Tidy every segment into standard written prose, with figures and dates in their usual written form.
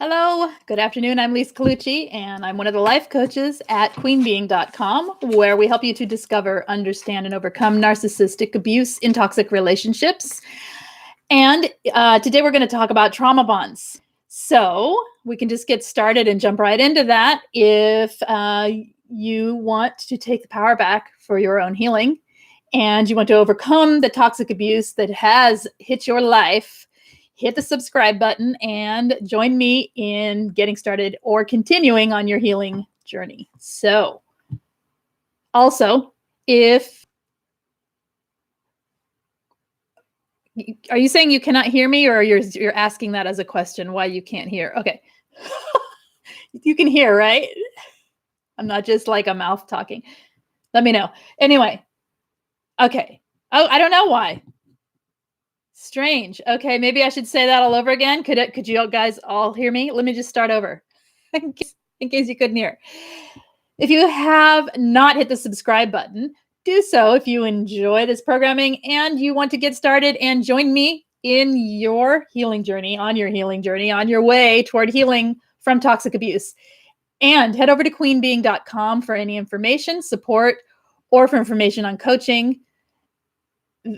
Hello, good afternoon. I'm Lise Colucci, and I'm one of the life coaches at queenbeing.com, where we help you to discover, understand, and overcome narcissistic abuse in toxic relationships. And today we're going to talk about trauma bonds. So we can just get started and jump right into that. If you want to take the power back for your own healing and you want to overcome the toxic abuse that has hit your life, hit the subscribe button and join me in getting started or continuing on your healing journey. So, also, are you saying you cannot hear me, or you're asking that as a question why you can't hear? Okay. You can hear, right? I'm not just like a mouth talking. Let me know. Anyway. Okay. Oh, I don't know why. Strange. Okay, maybe I should say that all over again. Could you guys all hear me? Let me just start over in case you couldn't hear. If you have not hit the subscribe button, do so if you enjoy this programming and you want to get started and join me in your healing journey, on your way toward healing from toxic abuse. And head over to queenbeing.com for any information, support, or for information on coaching.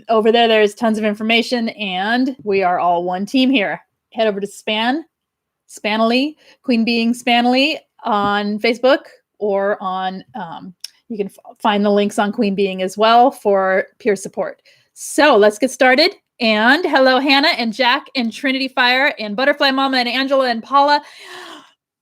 Over there's tons of information, and we are all one team here. Head over to Spanily, Queen Being Spanily on Facebook, or on, you can find the links on Queen Being as well for peer support. So let's get started. And hello, Hannah and Jack and Trinity Fire and Butterfly Mama and Angela and Paula.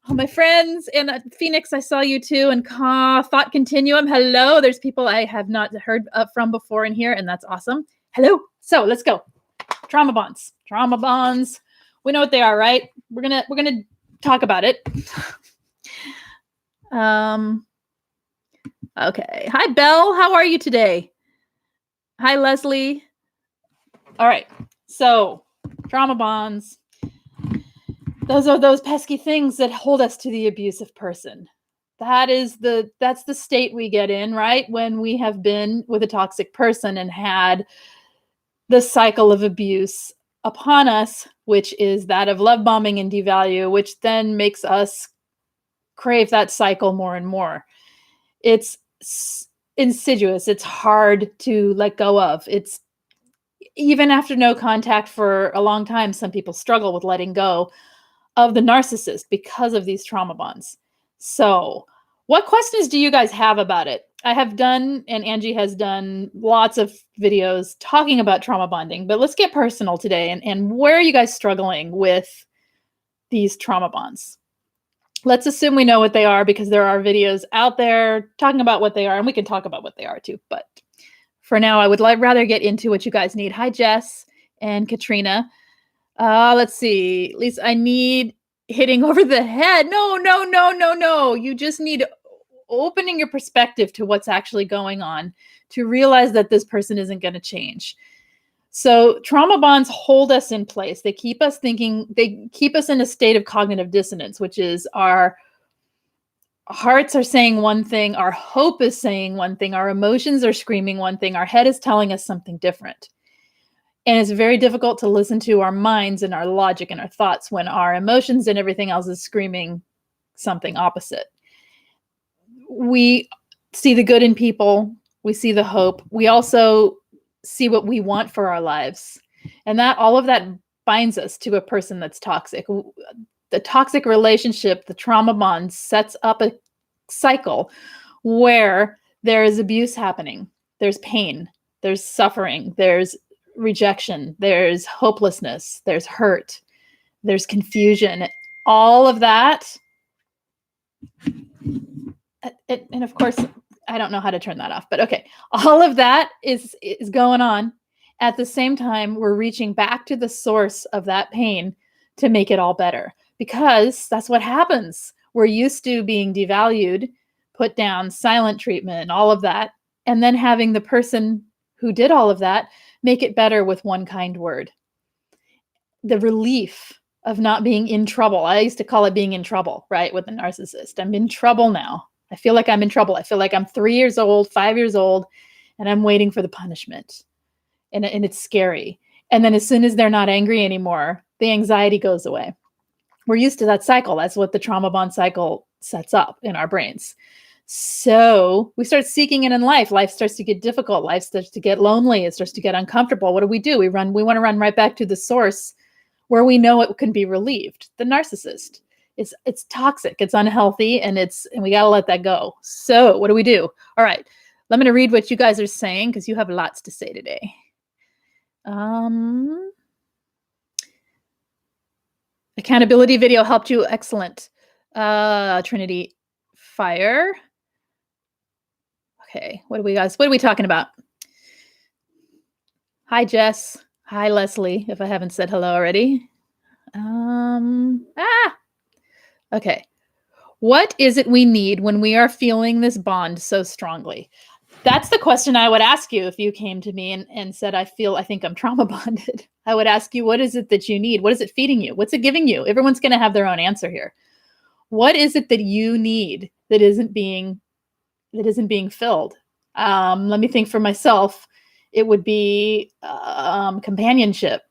Oh, my friends, and Phoenix, I saw you too, and Thought Continuum. Hello, there's people I have not heard from before in here, and that's awesome. Hello. So let's go. Trauma bonds. Trauma bonds. We know what they are, right? We're gonna talk about it. Okay. Hi, Belle. How are you today? Hi, Leslie. All right. So trauma bonds. Those are those pesky things that hold us to the abusive person. That's the state we get in, right? When we have been with a toxic person and had the cycle of abuse upon us, which is that of love bombing and devalue, which then makes us crave that cycle more and more. It's insidious. It's hard to let go of. It's even after no contact for a long time, some people struggle with letting go of the narcissist because of these trauma bonds. So what questions do you guys have about it? I have done, and Angie has done, lots of videos talking about trauma bonding, but let's get personal today. And where are you guys struggling with these trauma bonds? Let's assume we know what they are, because there are videos out there talking about what they are, and we can talk about what they are too. But for now, I would rather get into what you guys need. Hi, Jess and Katrina. Let's see. Lisa, I need hitting over the head. No. You just need opening your perspective to what's actually going on to realize that this person isn't going to change. So trauma bonds hold us in place. They keep us thinking, they keep us in a state of cognitive dissonance, which is our hearts are saying one thing, our hope is saying one thing, our emotions are screaming one thing, our head is telling us something different. And it's very difficult to listen to our minds and our logic and our thoughts when our emotions and everything else is screaming something opposite. We see the good in people. We see the hope. We also see what we want for our lives. And all of that binds us to a person that's toxic. The toxic relationship, the trauma bond, sets up a cycle where there is abuse happening. There's pain. There's suffering. There's rejection, there's hopelessness, there's hurt, there's confusion, all of that. And of course, I don't know how to turn that off, but okay. All of that is going on. At the same time, we're reaching back to the source of that pain to make it all better, because that's what happens. We're used to being devalued, put down, silent treatment, all of that. And then having the person who did all of that make it better with one kind word. The relief of not being in trouble. I used to call it being in trouble, right? With the narcissist. I'm in trouble now. I feel like I'm in trouble. I feel like I'm 3 years old, 5 years old, and I'm waiting for the punishment. And it's scary. And then as soon as they're not angry anymore, the anxiety goes away. We're used to that cycle. That's what the trauma bond cycle sets up in our brains. So we start seeking it in life. Life starts to get difficult. Life starts to get lonely. It starts to get uncomfortable. What do? We want to run right back to the source where we know it can be relieved. The narcissist. It's toxic. It's unhealthy, and we got to let that go. So what do? All right. Let me read what you guys are saying because you have lots to say today. Accountability video helped you. Excellent. Trinity Fire. Okay, what are we talking about? Hi, Jess. Hi, Leslie, if I haven't said hello already. Okay. What is it we need when we are feeling this bond so strongly? That's the question I would ask you if you came to me and said, I think I'm trauma bonded. I would ask you, what is it that you need? What is it feeding you? What's it giving you? Everyone's going to have their own answer here. What is it that you need that isn't being filled? Let me think for myself. It would be companionship,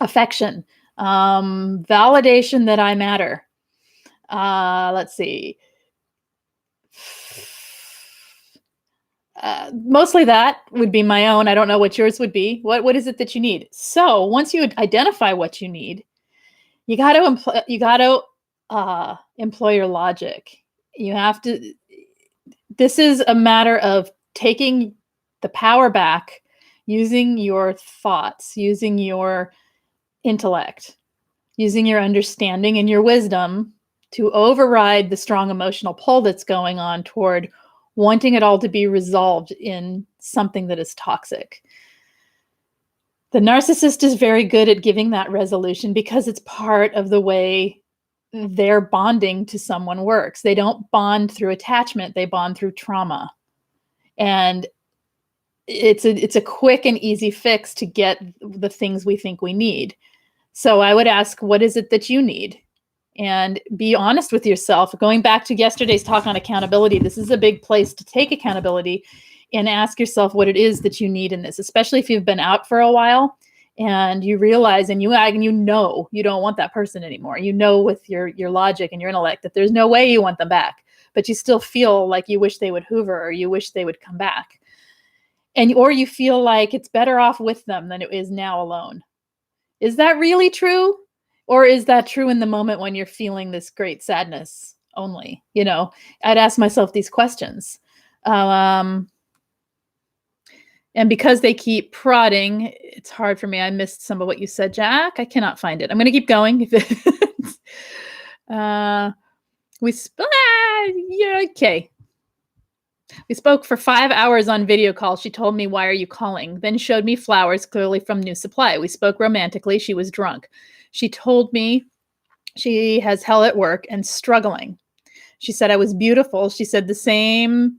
affection, validation that I matter. Let's see. Mostly that would be my own. I don't know what yours would be. What is it that you need? So once you identify what you need, you got to employ your logic. You have to. This is a matter of taking the power back, using your thoughts, using your intellect, using your understanding and your wisdom to override the strong emotional pull that's going on toward wanting it all to be resolved in something that is toxic. The narcissist is very good at giving that resolution because it's part of the way their bonding to someone works. They don't bond through attachment, they bond through trauma. And it's a quick and easy fix to get the things we think we need. So I would ask, what is it that you need? And be honest with yourself. Going back to yesterday's talk on accountability, this is a big place to take accountability and ask yourself what it is that you need in this, especially if you've been out for a while and you realize and you know you don't want that person anymore. You know with your logic and your intellect that there's no way you want them back, but you still feel like you wish they would hoover or you wish they would come back. Or you feel like it's better off with them than it is now alone. Is that really true? Or is that true in the moment when you're feeling this great sadness only? I'd ask myself these questions. And because they keep prodding, it's hard for me. I missed some of what you said, Jack. I cannot find it. I'm going to keep going. Okay. We spoke for 5 hours on video call. She told me, "Why are you calling?" Then showed me flowers, clearly from New Supply. We spoke romantically. She was drunk. She told me she has hell at work and struggling. She said I was beautiful. She said the same.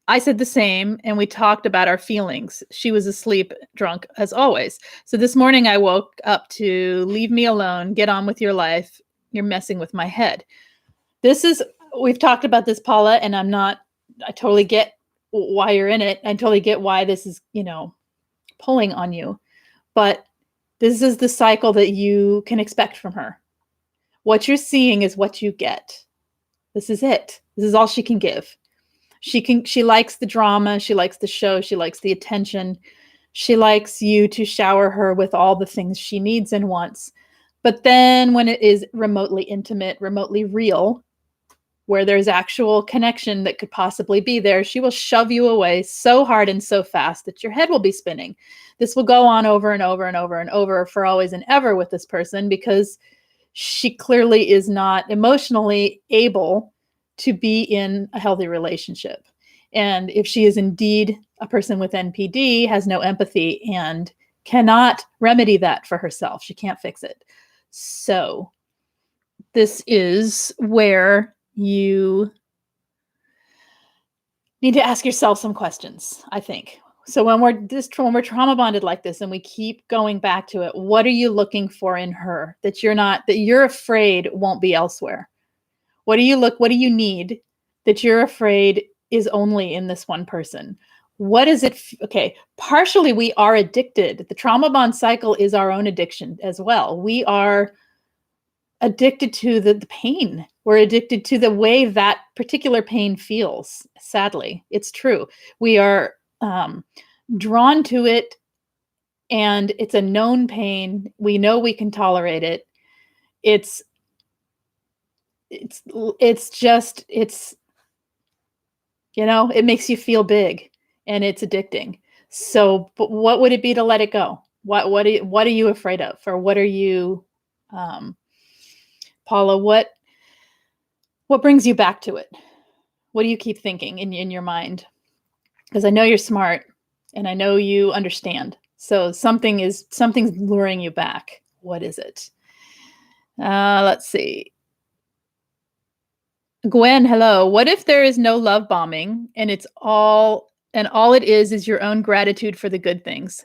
I said the same, and we talked about our feelings. She was asleep, drunk, as always. So this morning I woke up to leave me alone, get on with your life. You're messing with my head. We've talked about this, Paula, and I totally get why you're in it. I totally get why this is, pulling on you. But this is the cycle that you can expect from her. What you're seeing is what you get. This is it. This is all she can give. She likes the drama. She likes the show. She likes the attention. She likes you to shower her with all the things she needs and wants. But then when it is remotely intimate, remotely real, where there's actual connection that could possibly be there, she will shove you away so hard and so fast that your head will be spinning. This will go on over and over and over and over for always and ever with this person because she clearly is not emotionally able to be in a healthy relationship. And if she is indeed a person with NPD, has no empathy and cannot remedy that for herself, she can't fix it. So this is where you need to ask yourself some questions, I think. So when we're trauma bonded like this and we keep going back to it, what are you looking for in her that you're afraid won't be elsewhere? What do you need that you're afraid is only in this one person? What is it? Okay, partially we are addicted. The trauma bond cycle is our own addiction as well. We are addicted to the pain. We're addicted to the way that particular pain feels. Sadly, it's true. We are drawn to it, and it's a known pain. We know we can tolerate it. It's just, it makes you feel big, and it's addicting. So, but what would it be to let it go? What are you afraid of? Or what are you, Paula, what brings you back to it? What do you keep thinking in your mind? Because I know you're smart and I know you understand. So something's luring you back. What is it? Let's see. Gwen, hello. What if there is no love bombing and all it is your own gratitude for the good things?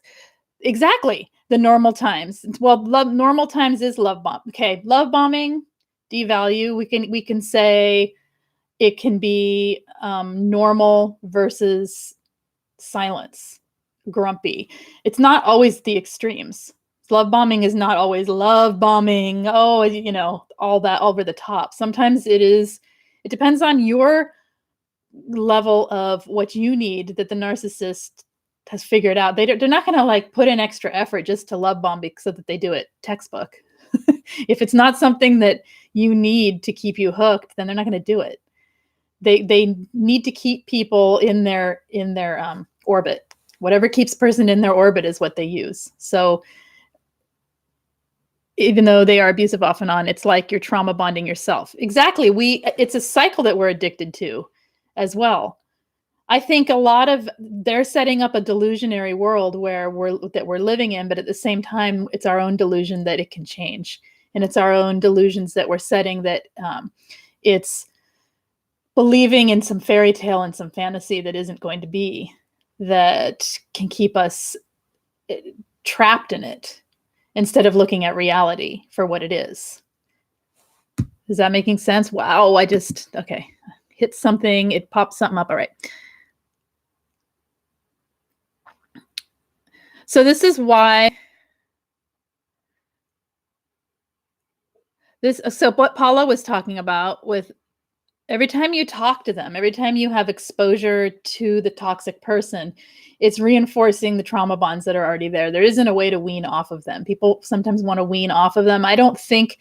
Exactly. The normal times. Well, normal times is love bomb. Okay, love bombing, devalue. We can say it can be normal versus silence, grumpy. It's not always the extremes. Love bombing is not always love bombing. Oh, all that over the top. Sometimes it depends on your level of what you need that the narcissist has figured out. They're not going to like put in extra effort just to love bomb so that they do it textbook. If it's not something that you need to keep you hooked, then they're not going to do it. They need to keep people in their orbit. Whatever keeps person in their orbit is what they use. So even though they are abusive off and on, it's like you're trauma bonding yourself. Exactly. It's a cycle that we're addicted to as well. I think a lot of they're setting up a delusionary world where we're living in, but at the same time, it's our own delusion that it can change. And it's our own delusions that we're setting that it's believing in some fairy tale and some fantasy that isn't going to be, that can keep us trapped in it instead of looking at reality for what it is. Is that making sense? Wow, okay. Hit something, it popped something up. All right. So this is why so what Paula was talking about with every time you talk to them, every time you have exposure to the toxic person, it's reinforcing the trauma bonds that are already there. There isn't a way to wean off of them. People sometimes want to wean off of them. I think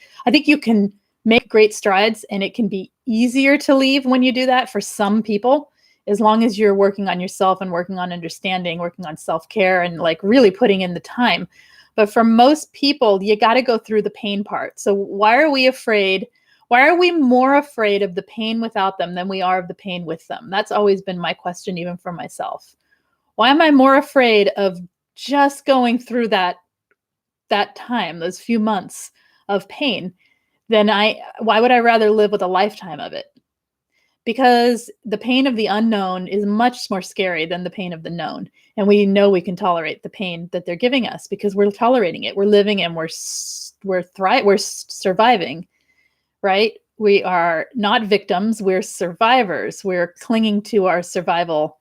you can make great strides, and it can be easier to leave when you do that for some people, as long as you're working on yourself and working on understanding, working on self-care, and like really putting in the time. But for most people, you got to go through the pain part. So why are we afraid? Why are we more afraid of the pain without them than we are of the pain with them? That's always been my question, even for myself. Why am I more afraid of just going through that time, those few months of pain, why would I rather live with a lifetime of it? Because the pain of the unknown is much more scary than the pain of the known. And we know we can tolerate the pain that they're giving us because we're tolerating it. We're living and we're surviving. Right? We are not victims. We're survivors. We're clinging to our survival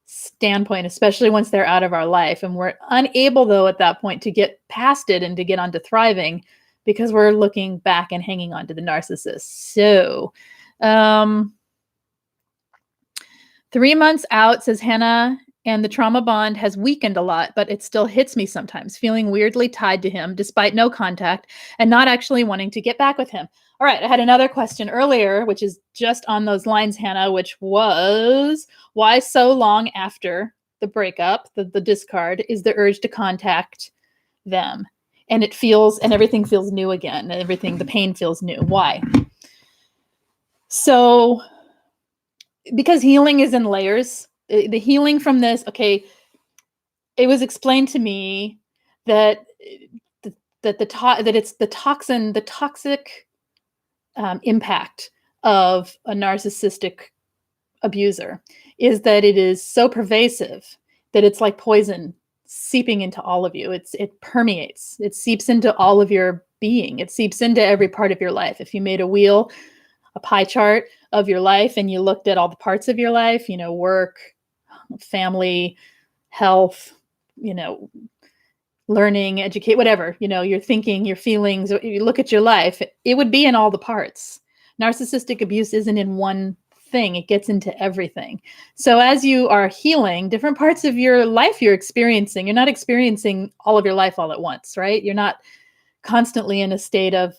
standpoint, especially once they're out of our life. And we're unable, though, at that point to get past it and to get onto thriving because we're looking back and hanging on to the narcissist. So, 3 months out, says Hannah, and the trauma bond has weakened a lot, but it still hits me sometimes, feeling weirdly tied to him despite no contact and not actually wanting to get back with him. All right, I had another question earlier, which is just on those lines, Hannah, which was, why so long after the breakup, the discard, is the urge to contact them? And everything feels new again. The pain feels new. Why? So, because healing is in layers. The healing from this, okay, it was explained to me that it's the toxic impact of a narcissistic abuser is that it is so pervasive that it's like poison seeping into all of you. It permeates. It seeps into all of your being. It seeps into every part of your life. If you made a pie chart of your life, and you looked at all the parts of your life, work, family, health, learning, educate, whatever, your thinking, your feelings, you look at your life, it would be in all the parts. Narcissistic abuse isn't in one thing, it gets into everything. So as you are healing, different parts of your life you're experiencing, you're not experiencing all of your life all at once, right? You're not constantly in a state of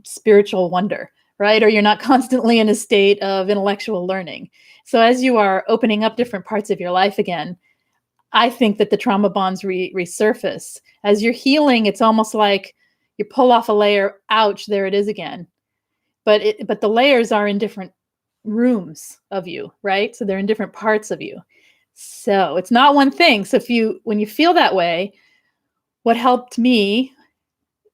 spiritual wonder, right? Or you're not constantly in a state of intellectual learning. So as you are opening up different parts of your life again, I think that the trauma bonds resurface. As you're healing, it's almost like you pull off a layer, ouch, there it is again. But the layers are in different rooms of you, right? So they're in different parts of you. So it's not one thing. So when you feel that way, what helped me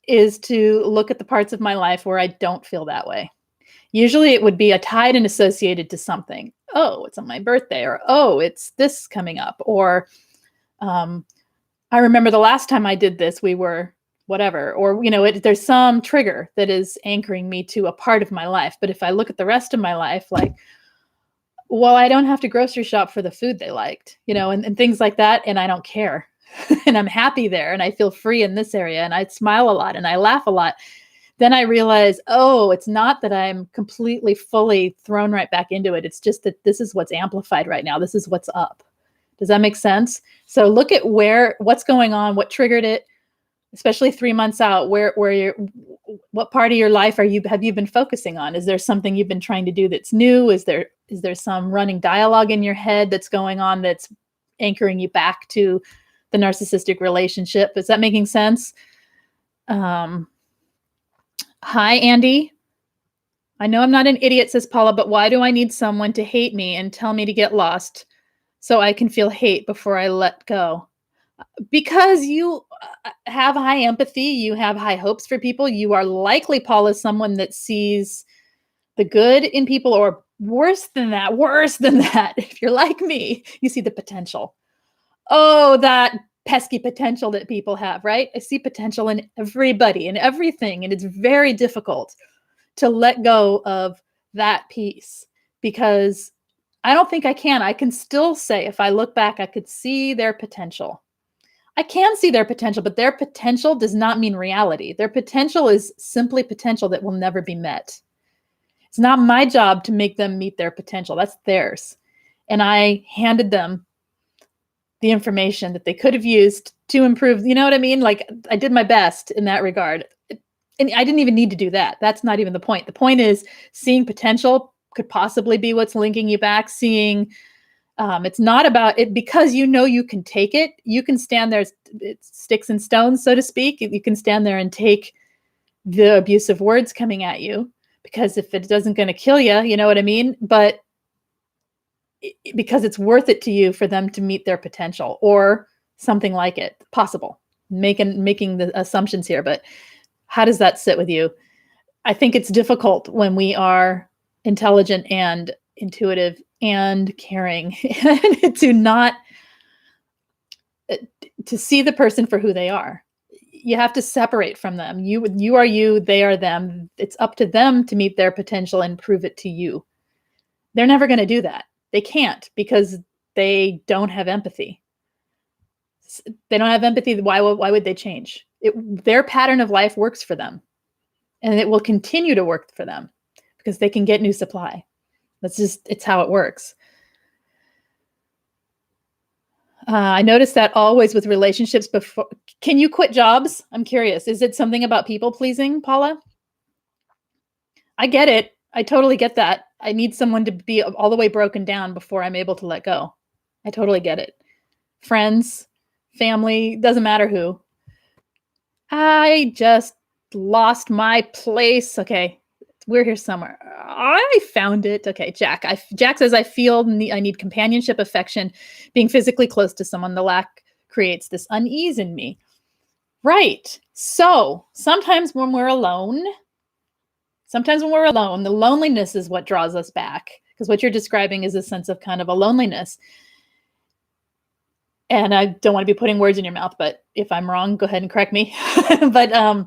is to look at the parts of my life where I don't feel that way. Usually it would be tied and associated to something. Oh, it's on my birthday, or oh, it's this coming up, or I remember the last time I did this, we were whatever, or, there's some trigger that is anchoring me to a part of my life. But if I look at the rest of my life, like, well, I don't have to grocery shop for the food they liked, and things like that. And I don't care. And I'm happy there. And I feel free in this area. And I smile a lot and I laugh a lot. Then I realize, oh, it's not that I'm completely, fully thrown right back into it. It's just that this is what's amplified right now. This is what's up. Does that make sense? So look at what's going on, what triggered it, especially 3 months out, what part of your life have you been focusing on? Is there something you've been trying to do that's new? Is there some running dialogue in your head that's going on that's anchoring you back to the narcissistic relationship? Is that making sense? Hi, Andy. I know I'm not an idiot, says Paula, but why do I need someone to hate me and tell me to get lost so I can feel hate before I let go? Because you have high empathy, you have high hopes for people. You are likely, Paula, someone that sees the good in people, or worse than that. If you're like me, you see the potential. Oh, that pesky potential that people have, right? I see potential in everybody and everything. And it's very difficult to let go of that piece, because I don't think I can. I can still say, if I look back, I could see their potential. I can see their potential, but their potential does not mean reality. Their potential is simply potential that will never be met. It's not my job to make them meet their potential. That's theirs. And I handed them the information that they could have used to improve. You know what I mean? Like, I did my best in that regard. And I didn't even need to do that. That's not even the point. The point is, seeing potential could possibly be what's linking you back. Seeing, it's not about it, because you can take it. You can stand there, it's sticks and stones, so to speak. You can stand there and take the abusive words coming at you, because if it doesn't going to kill you, you know what I mean? But because it's worth it to you for them to meet their potential, or something like it, possible. Making the assumptions here, but how does that sit with you? I think it's difficult when we are intelligent and intuitive and caring to see the person for who they are. You have to separate from them. You are you, they are them. It's up to them to meet their potential and prove it to you. They're never going to do that. They can't, because they don't have empathy. They don't have empathy. Why would they change? Their pattern of life works for them, and it will continue to work for them, because they can get new supply. It's how it works. I noticed that always with relationships before. Can you quit jobs? I'm curious. Is it something about people pleasing, Paula? I get it. I totally get that. I need someone to be all the way broken down before I'm able to let go. I totally get it. Friends, family, doesn't matter who. I just lost my place. Okay, we're here somewhere. I found it. Okay, Jack. Jack says, I feel I need companionship, affection, being physically close to someone. The lack creates this unease in me. Right. So sometimes when we're alone, the loneliness is what draws us back, because what you're describing is a sense of kind of a loneliness. And I don't want to be putting words in your mouth, but if I'm wrong, go ahead and correct me. But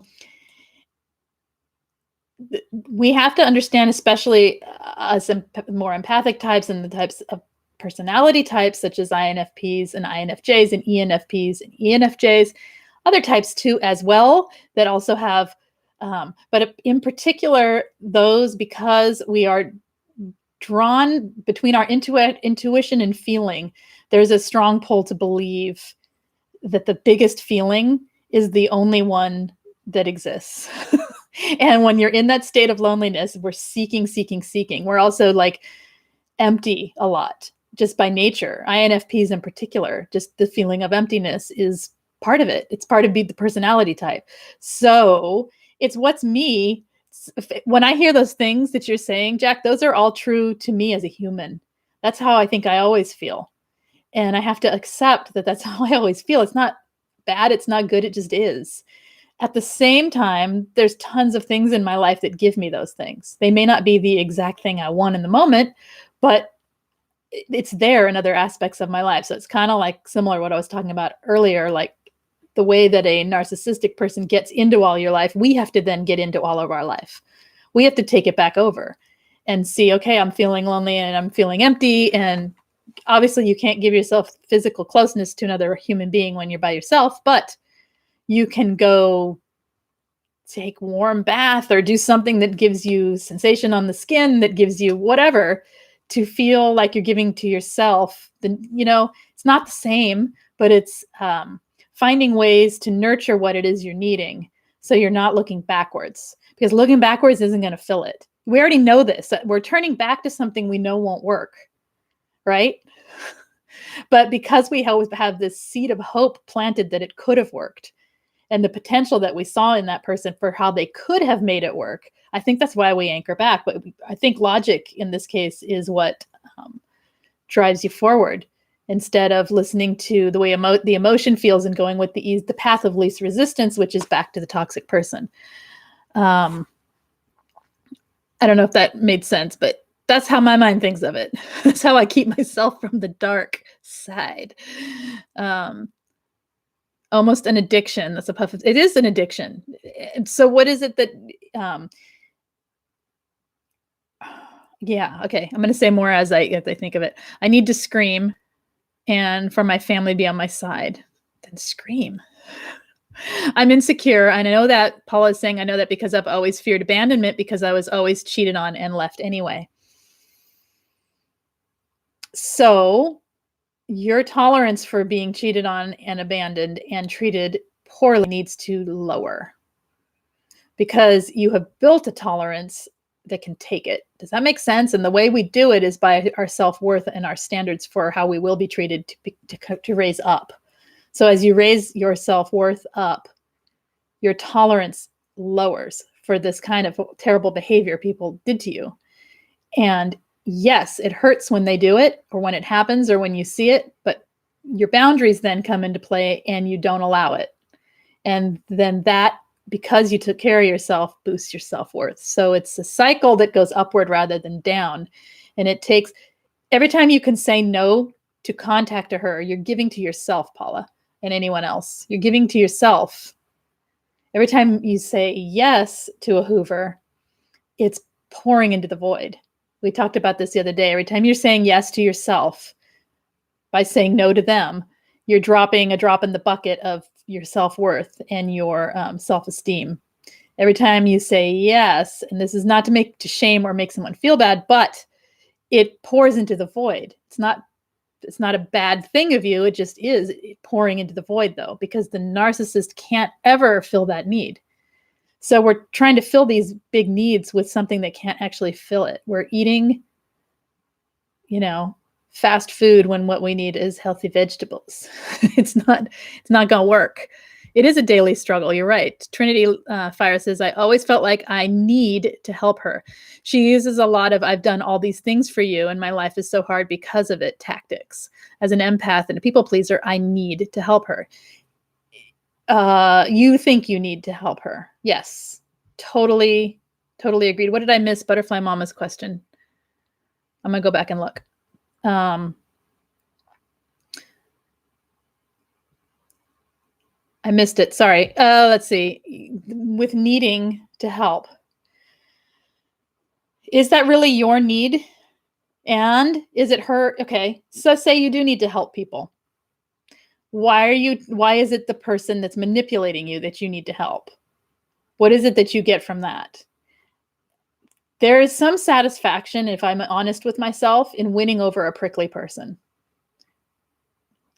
we have to understand, especially us more empathic types and the types of personality types such as INFPs and INFJs and ENFPs and ENFJs, other types too as well that also have, but in particular, those, because we are drawn between our intuition and feeling, there's a strong pull to believe that the biggest feeling is the only one that exists. And when you're in that state of loneliness, we're seeking, seeking, seeking. We're also like empty a lot just by nature. INFPs in particular, just the feeling of emptiness is part of it. It's part of the personality type. So it's what's me. When I hear those things that you're saying, Jack, those are all true to me as a human. That's how I think I always feel. And I have to accept that that's how I always feel. It's not bad. It's not good. It just is. At the same time, there's tons of things in my life that give me those things. They may not be the exact thing I want in the moment, but it's there in other aspects of my life. So it's kind of like similar to what I was talking about earlier, like the way that a narcissistic person gets into all your life, we have to then get into all of our life. We have to take it back over and see, okay, I'm feeling lonely and I'm feeling empty. And obviously you can't give yourself physical closeness to another human being when you're by yourself, but you can go take a warm bath or do something that gives you sensation on the skin, that gives you whatever, to feel like you're giving to yourself. It's not the same, but it's finding ways to nurture what it is you're needing. So you're not looking backwards, because looking backwards isn't going to fill it. We already know this. We're turning back to something we know won't work, right? But because we always have this seed of hope planted that it could have worked, and the potential that we saw in that person for how they could have made it work, I think that's why we anchor back. But I think logic in this case is what drives you forward, instead of listening to the way the emotion feels and going with the path of least resistance, which is back to the toxic person. I don't know if that made sense, but that's how my mind thinks of it. That's how I keep myself from the dark side. Almost an addiction. That's it is an addiction. So what is it that, yeah, okay. I'm going to say more as I think of it. I need to scream and for my family to be on my side. Then scream. I'm insecure. I know that Paula is saying, I know that because I've always feared abandonment, because I was always cheated on and left anyway. So your tolerance for being cheated on and abandoned and treated poorly needs to lower, because you have built a tolerance that can take it. Does that make sense? And the way we do it is by our self-worth and our standards for how we will be treated to raise up. So as you raise your self-worth up, your tolerance lowers for this kind of terrible behavior people did to you. And yes, it hurts when they do it or when it happens or when you see it, but your boundaries then come into play and you don't allow it. And then that, because you took care of yourself, boosts your self-worth. So it's a cycle that goes upward rather than down. And it takes, every time you can say no to contact to her, you're giving to yourself, Paula, and anyone else. You're giving to yourself. Every time you say yes to a Hoover, it's pouring into the void. We talked about this the other day. Every time you're saying yes to yourself by saying no to them, you're dropping a drop in the bucket of your self-worth and your self-esteem. Every time you say yes, and this is not to shame or make someone feel bad, but it pours into the void. It's not a bad thing of you. It just is pouring into the void, though, because the narcissist can't ever fill that need. So we're trying to fill these big needs with something that can't actually fill it. We're eating, fast food when what we need is healthy vegetables. It's not going to work. It is a daily struggle. You're right. Trinity Fire says, I always felt like I need to help her. She uses a lot of, I've done all these things for you and my life is so hard because of it tactics. As an empath and a people pleaser, I need to help her. You think you need to help her. Yes, totally agreed. What did I miss? Butterfly Mama's question. I'm going to go back and look. I missed it. Sorry. Let's see. With needing to help. Is that really your need? And is it her? Okay. So say you do need to help people. Why is it the person that's manipulating you that you need to help? What is it that you get from that? There is some satisfaction, if I'm honest with myself, in winning over a prickly person.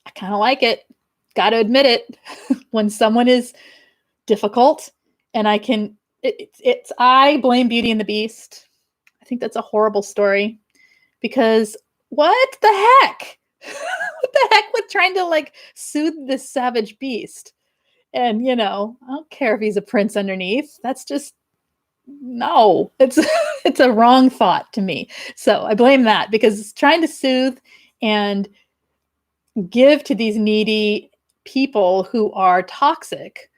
I kind of like it. Got to admit it. When someone is difficult and I blame Beauty and the Beast. I think that's a horrible story because what the heck? What the heck with trying to like soothe this savage beast? And I don't care if he's a prince underneath. That's just no. It's a wrong thought to me. So I blame that because it's trying to soothe and give to these needy people who are toxic,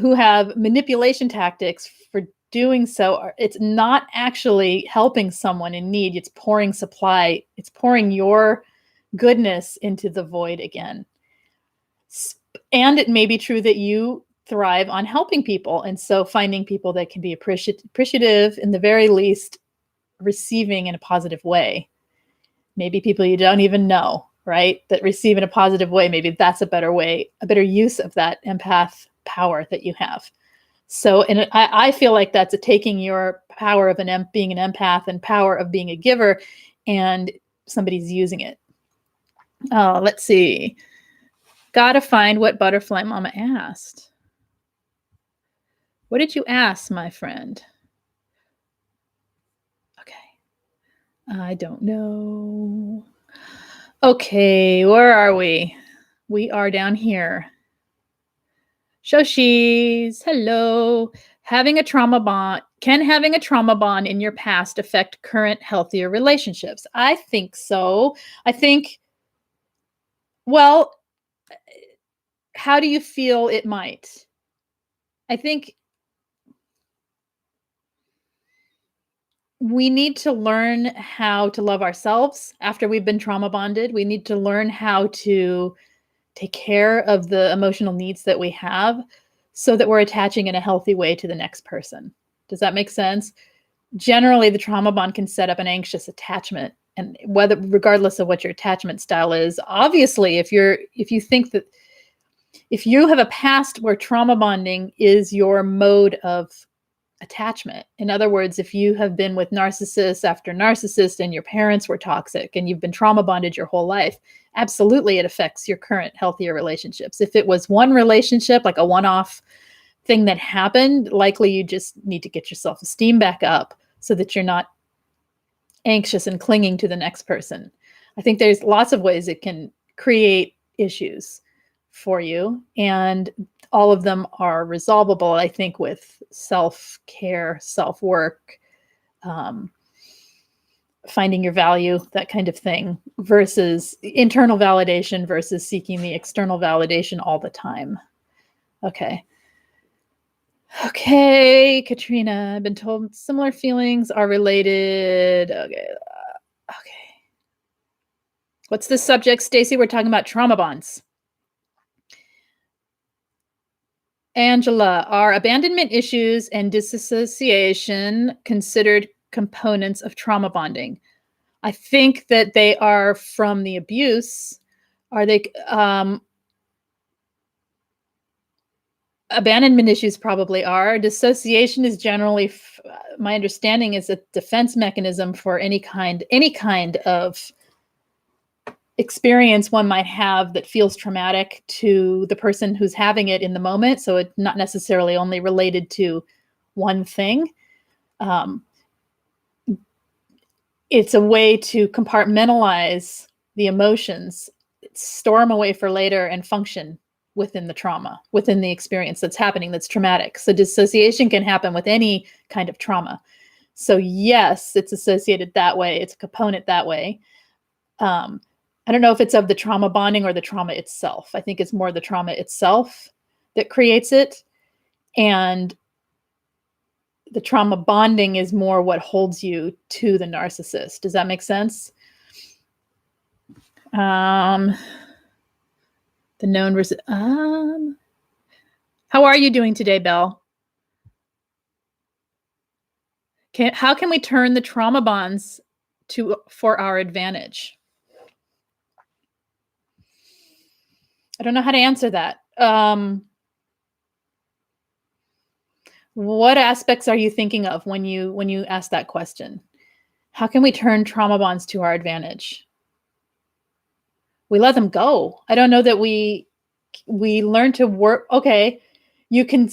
who have manipulation tactics for doing so. It's not actually helping someone in need. It's pouring supply. It's pouring your goodness into the void again. And it may be true that you thrive on helping people. And so finding people that can be appreciative, in the very least, receiving in a positive way. Maybe people you don't even know, right? That receive in a positive way. Maybe that's a better way, a better use of that empath power that you have. So, and I feel like that's taking your power of being an empath and power of being a giver, and somebody's using it. Let's see. Gotta find what Butterfly Mama asked. What did you ask, my friend? Okay. I don't know. Okay, where are we? We are down here. Shoshis, hello. Having a trauma bond in your past affect current healthier relationships? I think so. Well, how do you feel it might? I think we need to learn how to love ourselves after we've been trauma bonded. We need to learn how to take care of the emotional needs that we have so that we're attaching in a healthy way to the next person. Does that make sense? Generally, the trauma bond can set up an anxious attachment, and regardless of what your attachment style is. Obviously, if you think that if you have a past where trauma bonding is your mode of attachment. In other words, if you have been with narcissist after narcissist and your parents were toxic and you've been trauma bonded your whole life, absolutely it affects your current healthier relationships. If it was one relationship, like a one-off thing that happened, likely you just need to get your self-esteem back up so that you're not anxious and clinging to the next person. I think there's lots of ways it can create issues for you, and all of them are resolvable, I think, with self-care, self-work, finding your value, that kind of thing, versus internal validation versus seeking the external validation all the time. Okay. Okay, Katrina, I've been told similar feelings are related. Okay. What's the subject, Stacy? We're talking about trauma bonds. Angela, are abandonment issues and disassociation considered components of trauma bonding? I think that they are from the abuse. Are they? Abandonment issues probably are. Dissociation is generally, my understanding, is a defense mechanism for any kind of experience one might have that feels traumatic to the person who's having it in the moment. So it's not necessarily only related to one thing. It's a way to compartmentalize the emotions, store them away for later, and function within the trauma, within the experience that's happening that's traumatic. So dissociation can happen with any kind of trauma. So yes, it's associated that way. It's a component that way. I don't know if it's of the trauma bonding or the trauma itself. I think it's more the trauma itself that creates it. And the trauma bonding is more what holds you to the narcissist. Does that make sense? The known versus... how are you doing today, Belle? How can we turn the trauma bonds for our advantage? I don't know how to answer that. What aspects are you thinking of when you ask that question? How can we turn trauma bonds to our advantage? We let them go. I don't know that we learn to work. Okay, you can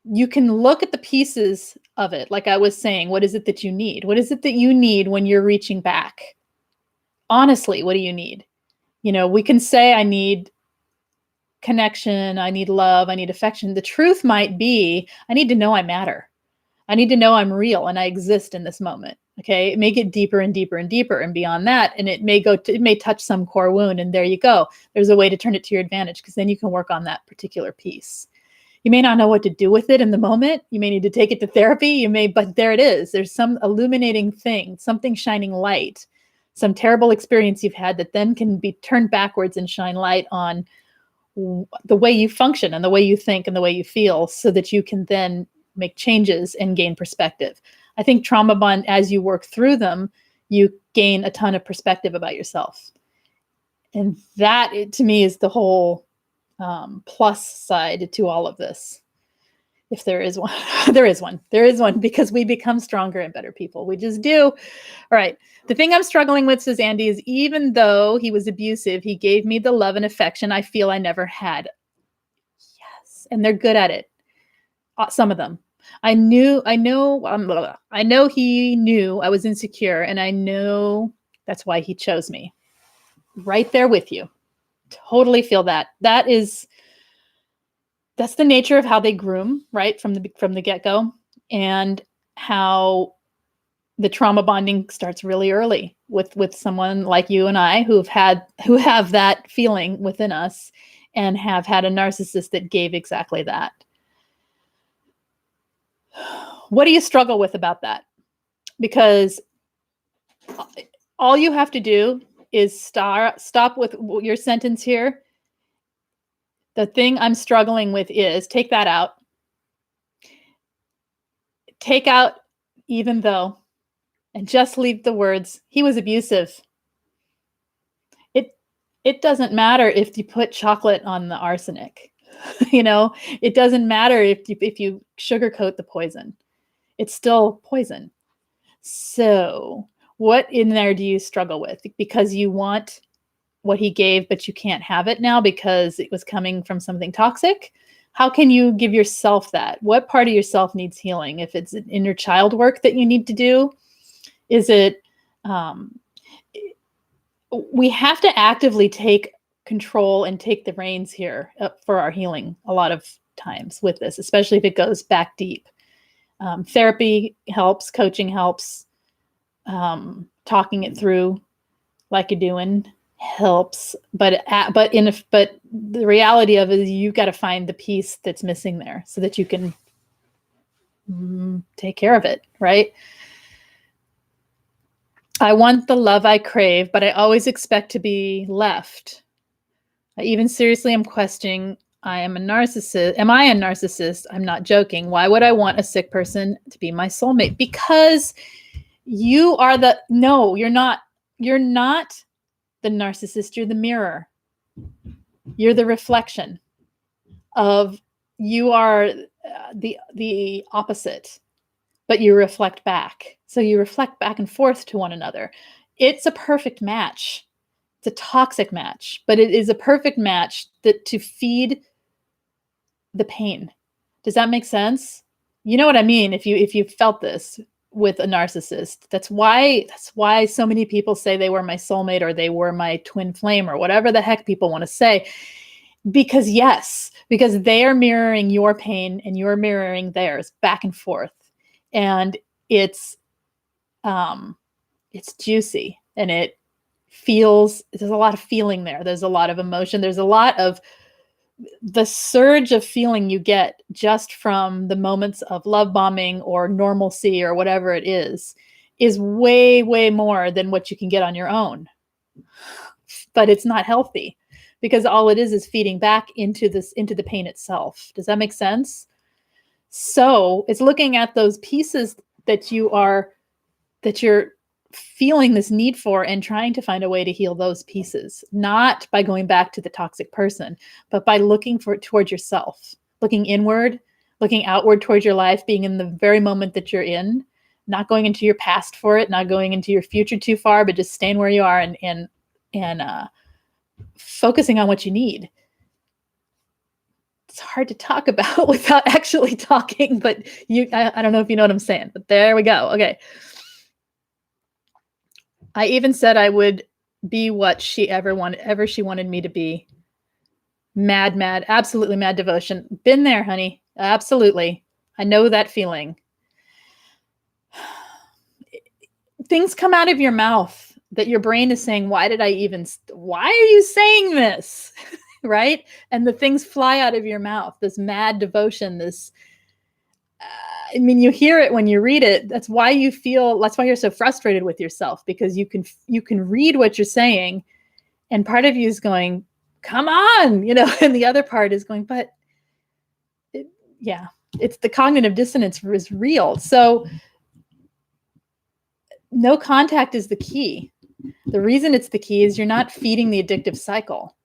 look at the pieces of it. Like I was saying, what is it that you need? What is it that you need when you're reaching back? Honestly, what do you need? We can say, I need connection, I need love, I need affection. The truth might be, I need to know I matter. I need to know I'm real and I exist in this moment. Okay. It may get deeper and deeper and deeper and beyond that. And it may touch some core wound. And there you go. There's a way to turn it to your advantage, because then you can work on that particular piece. You may not know what to do with it in the moment. You may need to take it to therapy. But there it is. There's some illuminating thing, something shining light, some terrible experience you've had that then can be turned backwards and shine light on the way you function and the way you think and the way you feel, so that you can then make changes and gain perspective. I think trauma bond, as you work through them, you gain a ton of perspective about yourself. And that, to me, is the whole plus side to all of this. If there is one, there is one, because we become stronger and better people. We just do. All right. The thing I'm struggling with, says Andy, is even though he was abusive, he gave me the love and affection I feel I never had. Yes. And they're good at it. Some of them. I know he knew I was insecure, and I know that's why he chose me. Right there with you. Totally feel that. That's the nature of how they groom, right? From the get-go, and how the trauma bonding starts really early with someone like you and I who have that feeling within us and have had a narcissist that gave exactly that. What do you struggle with about that? Because all you have to do is stop with your sentence here. The thing I'm struggling with is, take that out. Take out even though, and just leave the words, he was abusive. It doesn't matter if you put chocolate on the arsenic. It doesn't matter if you sugarcoat the poison. It's still poison. So what in there do you struggle with? Because you want what he gave, but you can't have it now because it was coming from something toxic. How can you give yourself that? What part of yourself needs healing? If it's inner child work that you need to do, is it, we have to actively take control and take the reins here for our healing a lot of times with this, especially if it goes back deep. Therapy helps, coaching helps, talking it through like you're doing helps, but the reality of it is you've got to find the piece that's missing there so that you can take care of it, right? I want the love I crave, but I always expect to be left. I even seriously am questioning, am I a narcissist? I'm not joking. Why would I want a sick person to be my soulmate? Because you are no, you're not. You're not the narcissist. You're the mirror. You're the reflection of, you are the opposite, but you reflect back. So you reflect back and forth to one another. It's a perfect match. It's a toxic match, but it is a perfect match to feed the pain. Does that make sense? You know what I mean? If you felt this with a narcissist, that's why so many people say they were my soulmate, or they were my twin flame, or whatever the heck people want to say. Because they are mirroring your pain and you're mirroring theirs back and forth. And it's juicy, and there's a lot of feeling there. There's a lot of emotion. There's a lot of the surge of feeling you get just from the moments of love bombing or normalcy or whatever it is way, way more than what you can get on your own. But it's not healthy, because all it is feeding back into the pain itself. Does that make sense? So it's looking at those pieces that you're feeling this need for and trying to find a way to heal those pieces, not by going back to the toxic person, but by looking towards yourself, looking inward, looking outward towards your life, being in the very moment that you're in, not going into your past for it, not going into your future too far, but just staying where you are and focusing on what you need. It's hard to talk about without actually talking, but I don't know if you know what I'm saying, but there we go. Okay. I even said I would be what she ever she wanted me to be. Mad, absolutely mad devotion. Been there, honey. Absolutely. I know that feeling. Things come out of your mouth that your brain is saying, why are you saying this? Right? And the things fly out of your mouth, this mad devotion, this, you hear it when you read it. That's why you're so frustrated with yourself, because you can read what you're saying, and part of you is going, come on, and the other part is going, but it's the cognitive dissonance is real. So no contact is the key. The reason it's the key is you're not feeding the addictive cycle.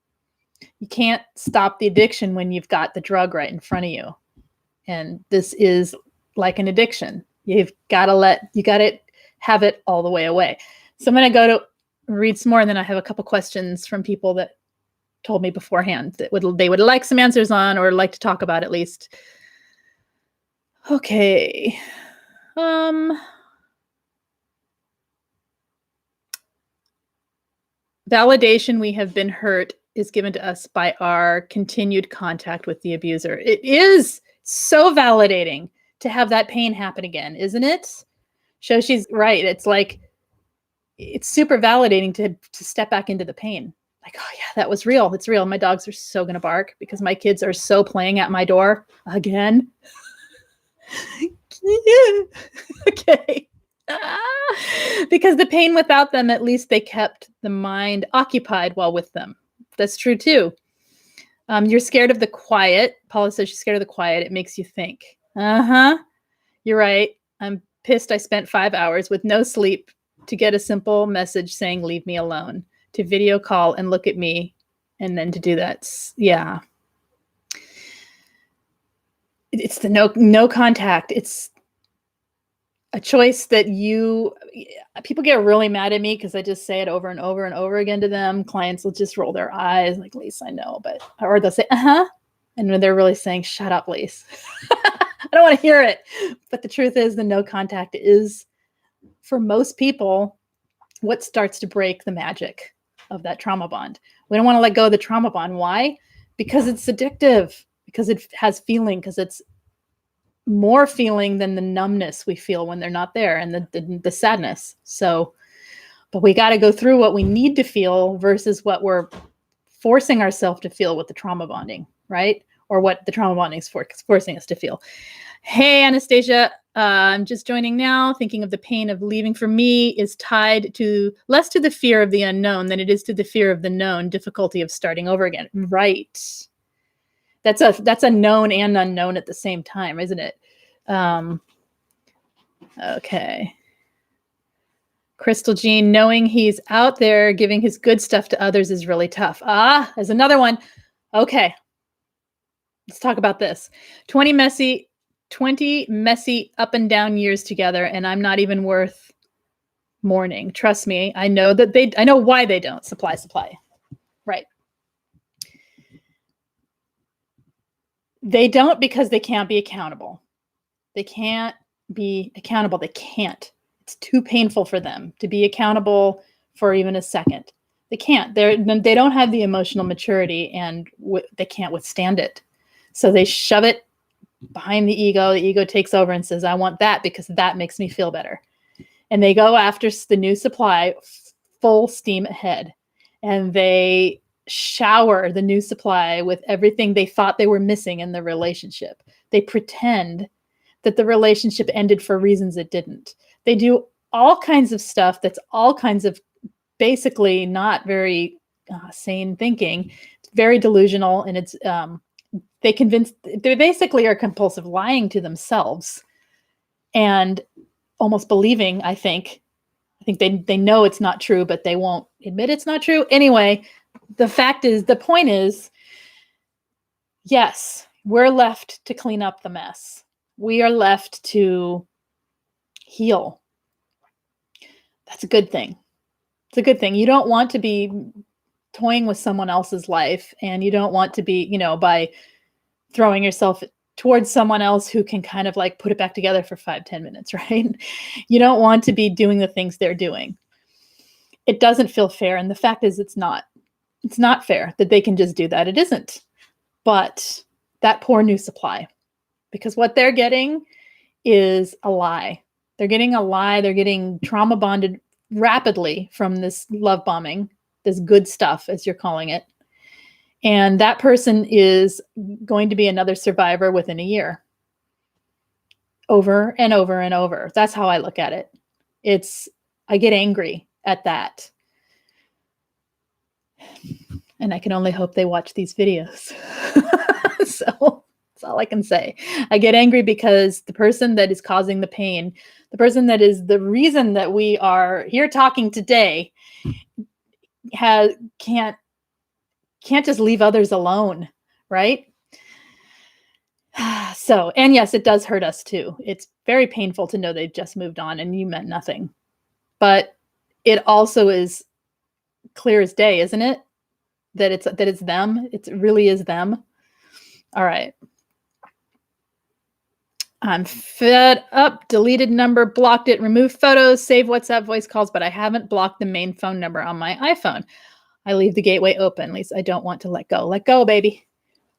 You can't stop the addiction when you've got the drug right in front of you. And this is like an addiction. You got to have it all the way away. So I'm going to go to read some more, and then I have a couple questions from people that told me beforehand that they would like some answers on, or like to talk about at least. Okay. Validation we have been hurt is given to us by our continued contact with the abuser. It is so validating to have that pain happen again, isn't it? Shoshi's right. It's like, it's super validating to step back into the pain. Like, oh yeah, that was real. It's real. My dogs are so going to bark because my kids are so playing at my door again. Okay. Because the pain without them, at least they kept the mind occupied while with them. That's true too. You're scared of the quiet. Paula says she's scared of the quiet. It makes you think. You're right. I'm pissed I spent 5 hours with no sleep to get a simple message saying, leave me alone, to video call and look at me. And then to do that. Yeah. It's the no contact. It's a choice that people get really mad at me because I just say it over and over and over again to them. Clients will just roll their eyes like, Lise, I know, or they'll say, and when they're really saying, shut up, Lise. I don't want to hear it. But the truth is, the no contact is, for most people, what starts to break the magic of that trauma bond. We don't want to let go of the trauma bond. Why? Because it's addictive, because it has feeling, because it's more feeling than the numbness we feel when they're not there, and the sadness. So, but we got to go through what we need to feel versus what we're forcing ourselves to feel with the trauma bonding, right? Or what the trauma bonding is forcing us to feel. Hey, Anastasia, I'm just joining now. Thinking of the pain of leaving for me is tied less to the fear of the unknown than it is to the fear of the known, difficulty of starting over again. Right. That's a known and unknown at the same time, isn't it? Okay. Crystal Jean, knowing he's out there giving his good stuff to others is really tough. There's another one. Okay. Let's talk about this. 20 messy up and down years together, and I'm not even worth mourning. Trust me. I know why they don't. Supply. Right. They don't because they can't be accountable. They can't be accountable. They can't. It's too painful for them to be accountable for even a second. They can't. They don't have the emotional maturity, and they can't withstand it. So they shove it behind the ego. The ego takes over and says, I want that because that makes me feel better. And they go after the new supply full steam ahead. And they shower the new supply with everything they thought they were missing in the relationship. They pretend that the relationship ended for reasons it didn't. They do all kinds of stuff that's all kinds of basically not very sane thinking. It's very delusional, and it's they basically are compulsive lying to themselves and almost believing, I think I think they know it's not true, but they won't admit it's not true. Anyway, the point is, yes, we're left to clean up the mess. We are left to heal. That's a good thing. It's a good thing. You don't want to be toying with someone else's life, and you don't want to be, by throwing yourself towards someone else who can kind of like put it back together for 5-10 minutes, right? You don't want to be doing the things they're doing. It doesn't feel fair. And the fact is, it's not fair that they can just do that. It isn't. But that poor new supply, because what they're getting is a lie. They're getting a lie. They're getting trauma bonded rapidly from this love bombing, this good stuff, as you're calling it. And that person is going to be another survivor within a year. Over and over and over. That's how I look at it. I get angry at that. And I can only hope they watch these videos. So that's all I can say. I get angry because the person that is causing the pain, the person that is the reason that we are here talking today, can't just leave others alone, right? So, and yes, it does hurt us too. It's very painful to know they've just moved on and you meant nothing. But it also is clear as day, isn't it? That it's them. It really is them. All right. I'm fed up, deleted number, blocked it, removed photos, saved WhatsApp voice calls, but I haven't blocked the main phone number on my iPhone. I leave the gateway open. At least I don't want to let go. Let go, baby.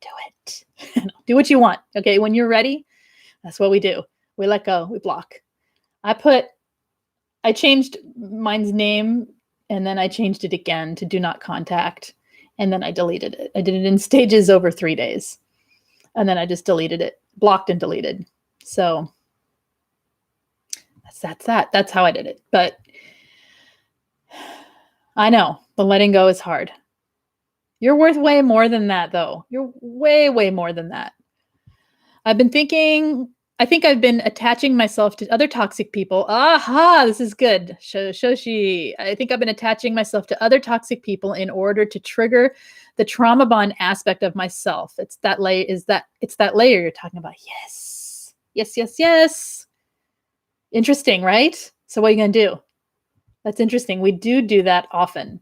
Do it. Do what you want. Okay. When you're ready, that's what we do. We let go. We block. I changed mine's name, and then I changed it again to do not contact. And then I deleted it. I did it in stages over 3 days. And then I just deleted it, blocked and deleted. So that's that. That's how I did it. But I know the letting go is hard. You're worth way more than that, though. You're way, way more than that. I think I've been attaching myself to other toxic people. Aha, this is good. Shoshi. I think I've been attaching myself to other toxic people in order to trigger the trauma bond aspect of myself. It's that layer you're talking about. Yes. Yes, yes, yes. Interesting, right? So what are you going to do? That's interesting. We do that often.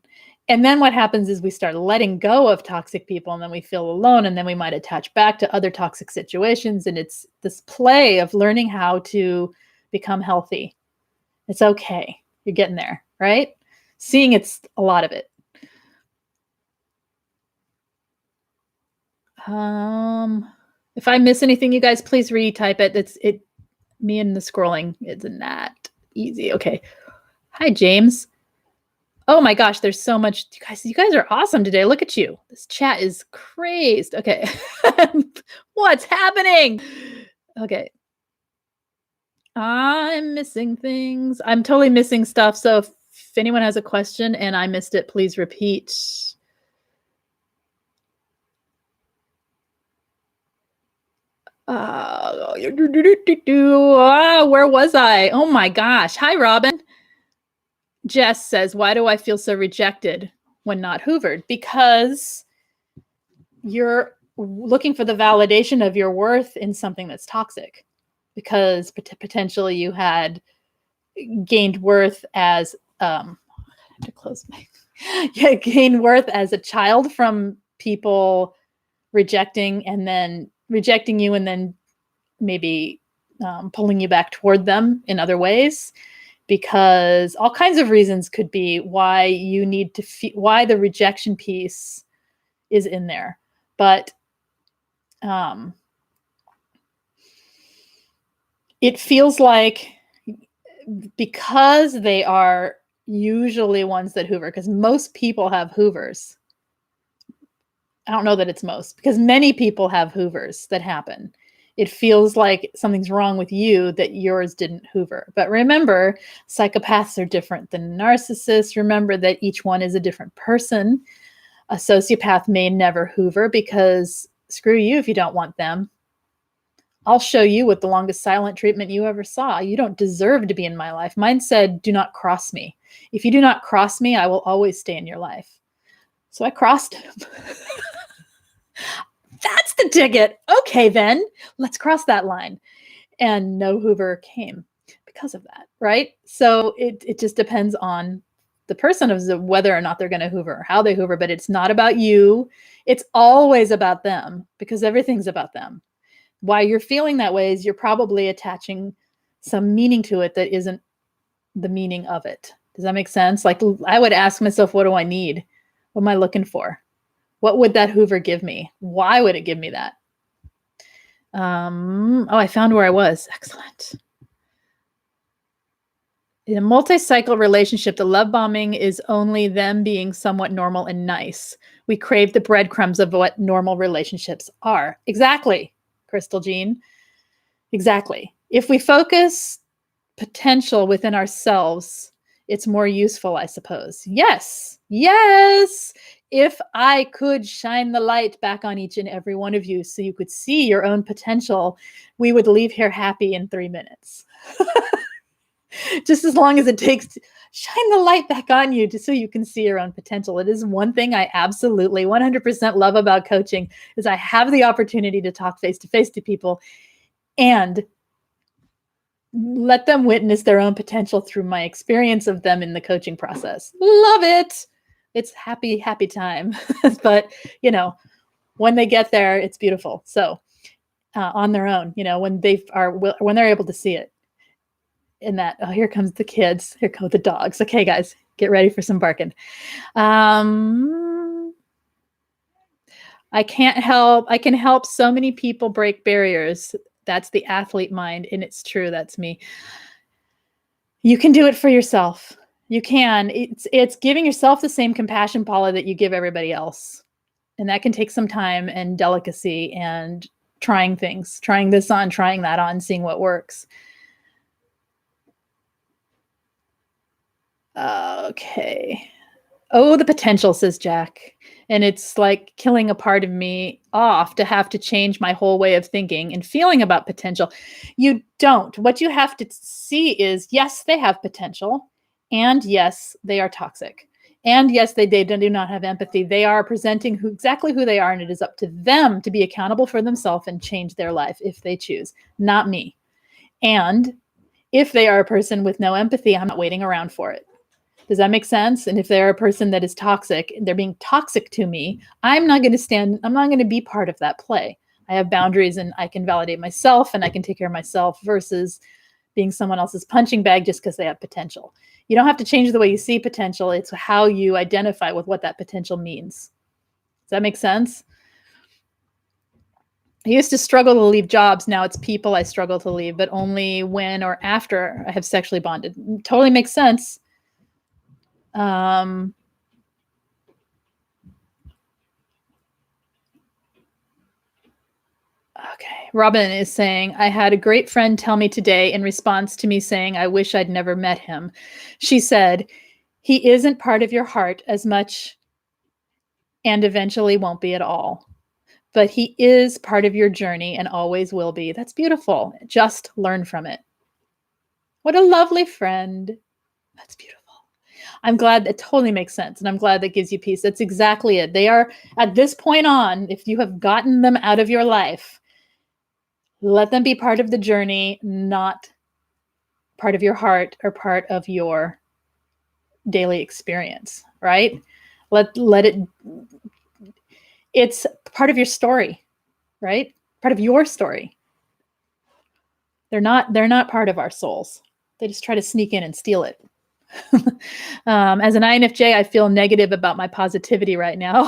And then what happens is we start letting go of toxic people, and then we feel alone, and then we might attach back to other toxic situations. And it's this play of learning how to become healthy. It's okay. You're getting there, right? Seeing it's a lot of it. If I miss anything, you guys, please retype it. Me and the scrolling isn't that easy. Okay. Hi, James. Oh my gosh, there's so much. You guys are awesome today. Look at you. This chat is crazed. Okay. What's happening? Okay. I'm missing things. I'm totally missing stuff. So if anyone has a question and I missed it, please repeat. Where was I? Oh my gosh. Hi, Robin. Jess says, why do I feel so rejected when not hoovered? Because you're looking for the validation of your worth in something that's toxic. Because potentially you had gained worth as gained worth as a child from people rejecting you, and then maybe pulling you back toward them in other ways. Because all kinds of reasons could be why you need to why the rejection piece is in there. But it feels like, because they are usually ones that hoover, because most people have hoovers. I don't know that it's most, because many people have hoovers that happen. It feels like something's wrong with you that yours didn't hoover. But remember, psychopaths are different than narcissists. Remember that each one is a different person. A sociopath may never hoover because screw you if you don't want them. I'll show you with the longest silent treatment you ever saw. You don't deserve to be in my life. Mine said, do not cross me. If you do not cross me, I will always stay in your life. So I crossed him. That's the ticket. Okay, then let's cross that line. And no Hoover came because of that, right? So it just depends on the person of whether or not they're going to Hoover or how they Hoover, but it's not about you. It's always about them because everything's about them. Why you're feeling that way is you're probably attaching some meaning to it that isn't the meaning of it. Does that make sense? Like I would ask myself, what do I need? What am I looking for? What would that Hoover give me? Why would it give me that? Oh, I found where I was. Excellent. In a multi-cycle relationship, the love bombing is only them being somewhat normal and nice. We crave the breadcrumbs of what normal relationships are. Exactly, Crystal Jean. Exactly. If we focus potential within ourselves, it's more useful, I suppose. Yes. Yes. If I could shine the light back on each and every one of you so you could see your own potential, we would leave here happy in 3 minutes. Just as long as it takes to shine the light back on you just so you can see your own potential. It is one thing I absolutely 100% love about coaching is I have the opportunity to talk face-to-face to people and let them witness their own potential through my experience of them in the coaching process. Love it. It's happy, happy time. But, when they get there, it's beautiful. So on their own, when they're able to see it. In that, oh, here comes the kids. Here go the dogs. Okay, guys, get ready for some barking. I can help so many people break barriers. That's the athlete mind, and it's true. That's me. You can do it for yourself. You can. It's giving yourself the same compassion, Paula, that you give everybody else. And that can take some time and delicacy and trying things, trying this on, trying that on, seeing what works. Okay. Oh, the potential, says Jack. And it's like killing a part of me off to have to change my whole way of thinking and feeling about potential. You don't. What you have to see is, yes, they have potential. And yes, they are toxic. And yes, they do not have empathy. They are presenting exactly who they are. And it is up to them to be accountable for themselves and change their life if they choose, not me. And if they are a person with no empathy, I'm not waiting around for it. Does that make sense? And if they're a person that is toxic, they're being toxic to me, I'm not going to be part of that play. I have boundaries and I can validate myself and I can take care of myself versus being someone else's punching bag just because they have potential. You don't have to change the way you see potential. It's how you identify with what that potential means. Does that make sense? I used to struggle to leave jobs. Now it's people I struggle to leave, but only when or after I have sexually bonded. Totally makes sense. Okay. Robin is saying, I had a great friend tell me today in response to me saying, I wish I'd never met him. She said, he isn't part of your heart as much and eventually won't be at all. But he is part of your journey and always will be. That's beautiful. Just learn from it. What a lovely friend. That's beautiful. I'm glad that totally makes sense. And I'm glad that gives you peace. That's exactly it. They are at this point on, if you have gotten them out of your life, let them be part of the journey, not part of your heart or part of your daily experience, right? Let it, it's part of your story, right? Part of your story. They're not part of our souls. They just try to sneak in and steal it. As an INFJ, I feel negative about my positivity right now.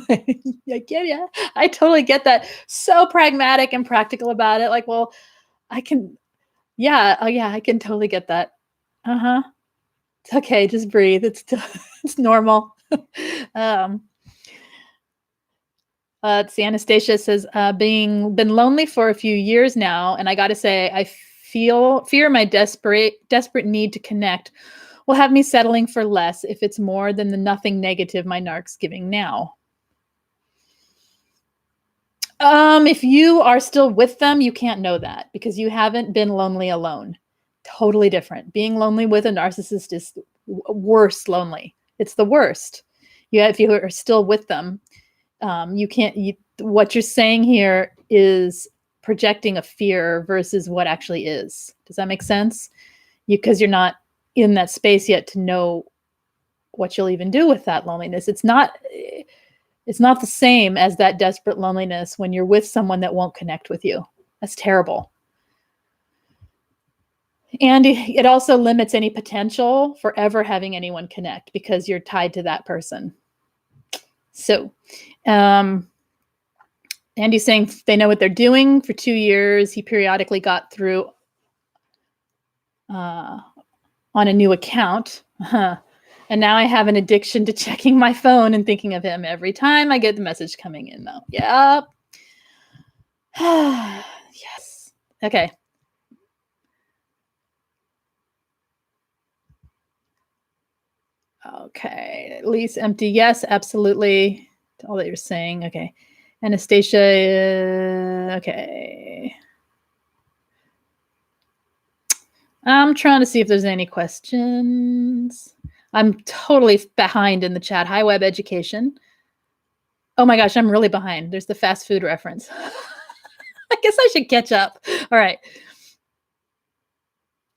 I get ya. I totally get that. So pragmatic and practical about it. Like, well, I can, yeah. Oh yeah, I can totally get that. Uh-huh. It's okay. Just breathe. It's normal. Let's see. Anastasia says, been lonely for a few years now. And I got to say, I fear my desperate need to connect will have me settling for less if it's more than the nothing negative my narc's giving now. If you are still with them, you can't know that because you haven't been lonely alone. Totally different. Being lonely with a narcissist is worse lonely. It's the worst. If you are still with them, you can't. What you're saying here is projecting a fear versus what actually is. Does that make sense? Because you're not in that space yet to know what you'll even do with that loneliness. It's not the same as that desperate loneliness when you're with someone that won't connect with you. That's terrible. And it also limits any potential for ever having anyone connect because you're tied to that person. So, Andy's saying they know what they're doing. For 2 years, he periodically got through on a new account. And now I have an addiction to checking my phone and thinking of him every time I get the message coming in, though. Yep. Yes. Okay. Okay. Lise empty. Yes, absolutely. All that you're saying. Okay. Anastasia. Okay. I'm trying to see if there's any questions. I'm totally behind in the chat. Hi, Web Education. Oh my gosh, I'm really behind. There's the fast food reference. I guess I should catch up. All right.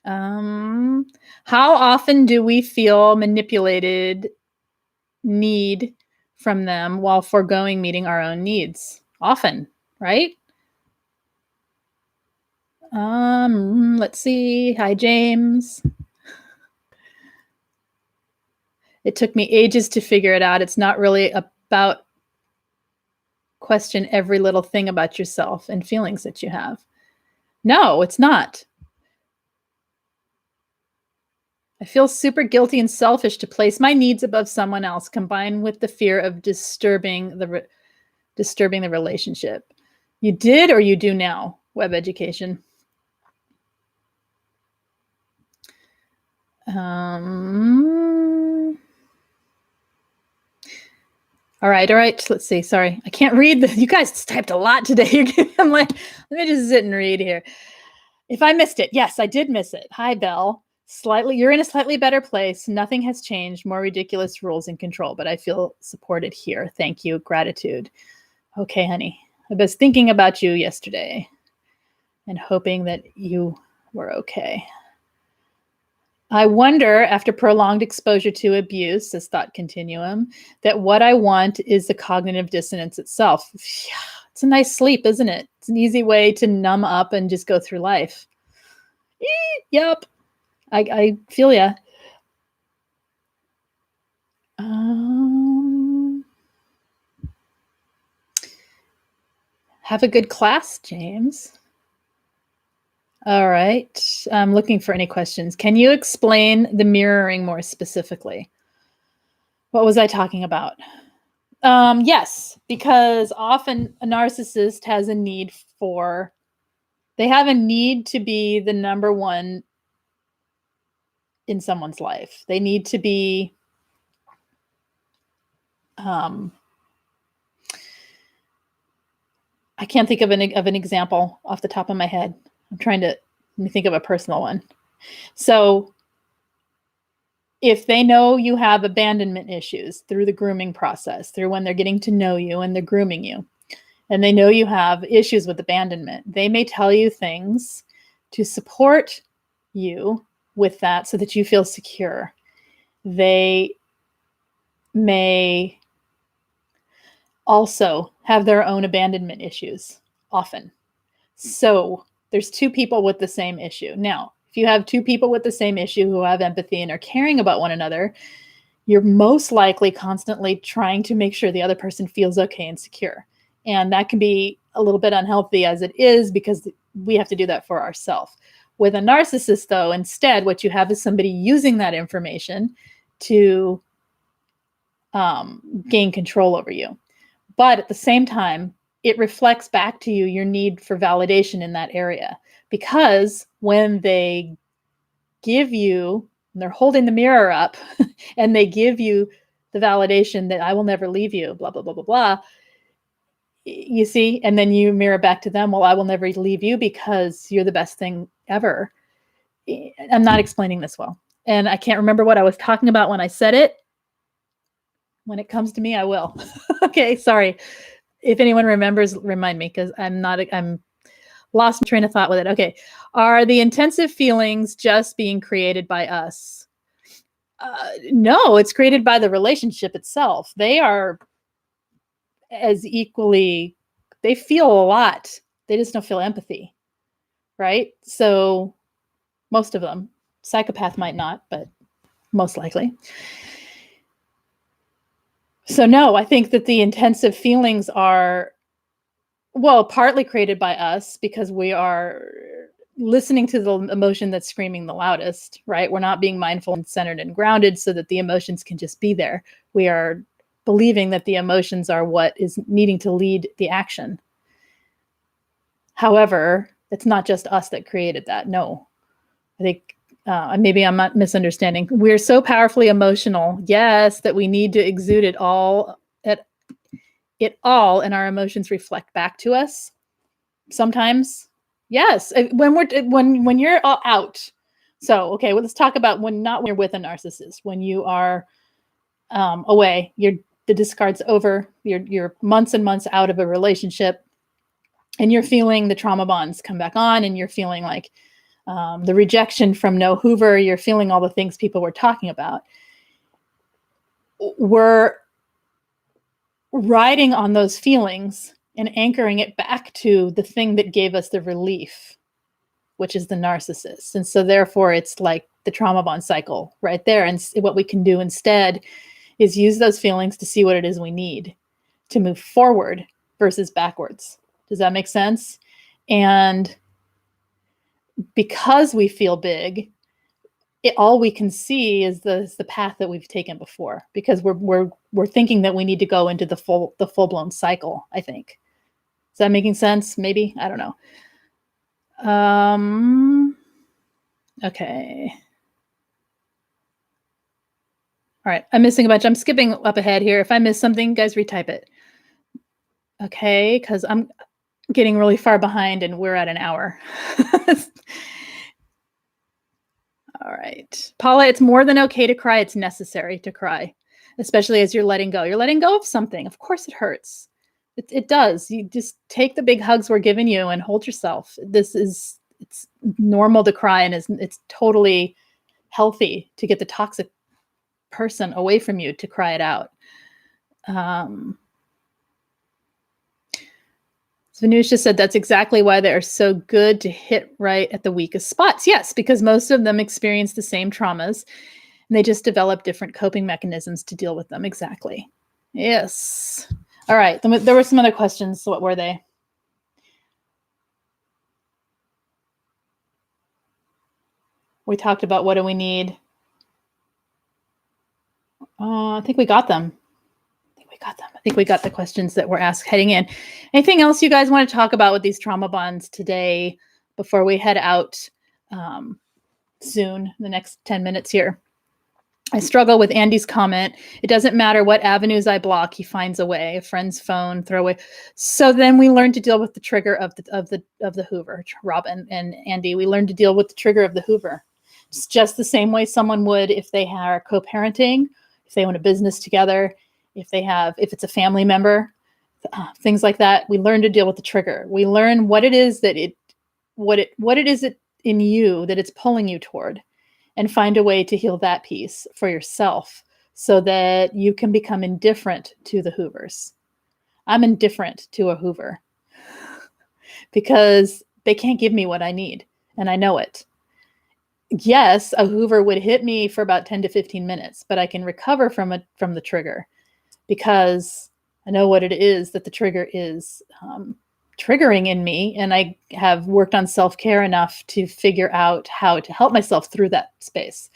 How often do we feel manipulated need from them while foregoing meeting our own needs? Often, right? Let's see. Hi, James. It took me ages to figure it out. It's not really about question every little thing about yourself and feelings that you have. No, it's not. I feel super guilty and selfish to place my needs above someone else, combined with the fear of disturbing the relationship. You did or you do now, Web Education? All right. Let's see. Sorry, I can't read. You guys typed a lot today. I'm like, let me just sit and read here. If I missed it, yes, I did miss it. Hi, Belle. You're in a slightly better place. Nothing has changed. More ridiculous rules and control, but I feel supported here. Thank you. Gratitude. Okay, honey. I was thinking about you yesterday and hoping that you were okay. I wonder, after prolonged exposure to abuse, this thought continuum, that what I want is the cognitive dissonance itself. It's a nice sleep, isn't it? It's an easy way to numb up and just go through life. Yep. I feel ya. Have a good class, James. All right. I'm looking for any questions. Can you explain the mirroring more specifically? What was I talking about? Yes, because often a narcissist has a need they have a need to be the number one in someone's life. They need to be I can't think of an example off the top of my head. I'm trying to let me think of a personal one. So if they know you have abandonment issues through the grooming process, through when they're getting to know you and they're grooming you, and they know you have issues with abandonment, they may tell you things to support you with that so that you feel secure. They may also have their own abandonment issues often. So there's two people with the same issue. Now, if you have two people with the same issue who have empathy and are caring about one another, you're most likely constantly trying to make sure the other person feels okay and secure. And that can be a little bit unhealthy as it is because we have to do that for ourselves. With a narcissist, though, instead, what you have is somebody using that information to gain control over you. But at the same time, it reflects back to you your need for validation in that area. Because when they give you, and they're holding the mirror up, and they give you the validation that I will never leave you, blah, blah, blah, blah, blah, You see, and then you mirror back to them, well, I will never leave you because you're the best thing ever. I'm not explaining this well. And I can't remember what I was talking about when I said it. When it comes to me, I will. Okay, sorry. If anyone remembers, remind me, because I'm lost my train of thought with it. Okay. Are the intensive feelings just being created by us? No, it's created by the relationship itself. They are as equally, they feel a lot. They just don't feel empathy, right? So most of them, psychopath might not, but most likely. So no, I think that the intensive feelings are, well, partly created by us because we are listening to the emotion that's screaming the loudest, right? We're not being mindful and centered and grounded so that the emotions can just be there. We are believing that the emotions are what is needing to lead the action. However, it's not just us that created that. No, I think maybe I'm not misunderstanding. We're so powerfully emotional, yes, that we need to exude it all, and our emotions reflect back to us. Sometimes, yes, when you're all out. So, okay, well, let's talk about when you're with a narcissist. When you are away, the discard's over. You're months and months out of a relationship, and you're feeling the trauma bonds come back on, and you're feeling like the rejection from no Hoover. You're feeling all the things people were talking about. We're riding on those feelings and anchoring it back to the thing that gave us the relief, which is the narcissist. And so therefore it's like the trauma bond cycle right there. And what we can do instead is use those feelings to see what it is we need to move forward versus backwards. Does that make sense? And because we feel big, all we can see is the path that we've taken before, because we're thinking that we need to go into the full-blown cycle, I think. Is that making sense? Maybe, I don't know. Okay. All right, I'm missing a bunch. I'm skipping up ahead here. If I miss something, guys, retype it. Okay, because I'm getting really far behind and we're at an hour. All right. Paula, it's more than okay to cry. It's necessary to cry, especially as you're letting go. You're letting go of something. Of course it hurts. It does. You just take the big hugs we're giving you and hold yourself. It's normal to cry, and it's totally healthy to get the toxic person away from you to cry it out. Venusia said that's exactly why they are so good to hit right at the weakest spots. Yes, because most of them experience the same traumas, and they just develop different coping mechanisms to deal with them. Exactly. Yes. All right. There were some other questions. So what were they? We talked about what do we need. I think we got them. I think we got the questions that were asked heading in. Anything else you guys want to talk about with these trauma bonds today before we head out soon, the next 10 minutes here? I struggle with Andy's comment. It doesn't matter what avenues I block, he finds a way. A friend's phone, throw away. So then we learn to deal with the trigger of the Hoover. Robin and Andy, we learn to deal with the trigger of the Hoover. It's just the same way someone would if they are co-parenting, if they own a business together, if it's a family member, things like that. We learn to deal with the trigger. We learn what it is in you that it's pulling you toward, and find a way to heal that piece for yourself so that you can become indifferent to the Hoovers. I'm indifferent to a Hoover because they can't give me what I need, and I know it. Yes, a Hoover would hit me for about 10 to 15 minutes, but I can recover from the trigger because I know what it is that the trigger is triggering in me, and I have worked on self-care enough to figure out how to help myself through that space.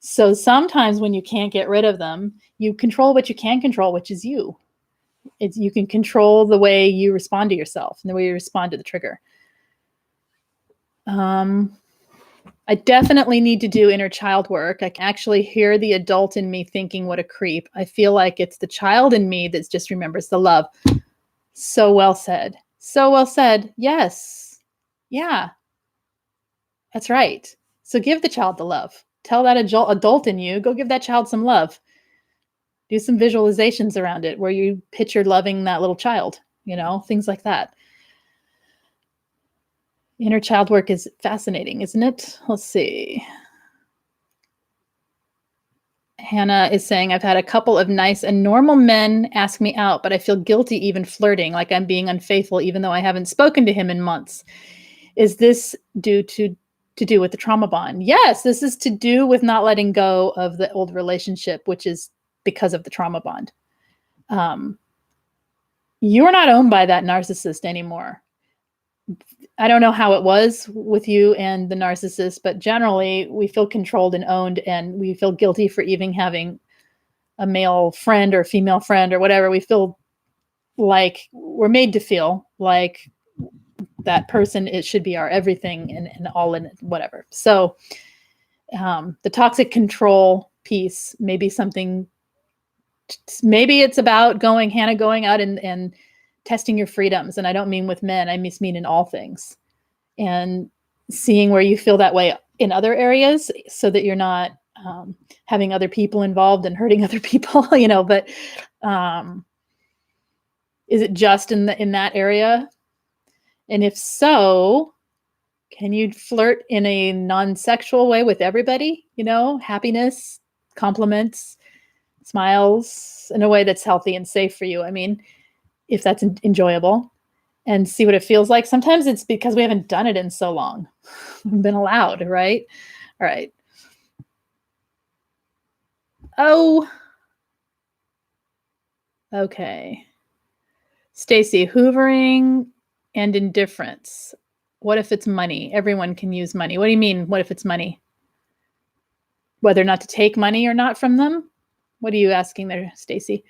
So sometimes when you can't get rid of them, you control what you can control, which is you. You can control the way you respond to yourself and the way you respond to the trigger. I definitely need to do inner child work. I can actually hear the adult in me thinking, what a creep. I feel like it's the child in me that just remembers the love. So well said. So well said. Yes. Yeah, that's right. So give the child the love. Tell that adult in you, go give that child some love. Do some visualizations around it where you picture loving that little child, things like that. Inner child work is fascinating, isn't it? Let's see. Hannah is saying, I've had a couple of nice and normal men ask me out, but I feel guilty even flirting, like I'm being unfaithful, even though I haven't spoken to him in months. Is this due to do with the trauma bond? Yes, this is to do with not letting go of the old relationship, which is because of the trauma bond. You're not owned by that narcissist anymore. I don't know how it was with you and the narcissist, but generally we feel controlled and owned, and we feel guilty for even having a male friend or female friend or whatever. We feel like we're made to feel like that person, it should be our everything and all in it, whatever. So the toxic control piece may be something, maybe it's about Hannah, going out and testing your freedoms. And I don't mean with men, I just mean in all things. And seeing where you feel that way in other areas so that you're not having other people involved and hurting other people, but is it just in that area? And if so, can you flirt in a non-sexual way with everybody? Happiness, compliments, smiles in a way that's healthy and safe for you. I mean, if that's enjoyable, and see what it feels like. Sometimes it's because we haven't done it in so long. We've been allowed, right? All right. Oh, okay. Stacy, hoovering and indifference. What if it's money? Everyone can use money. What do you mean, what if it's money? Whether or not to take money or not from them? What are you asking there, Stacy?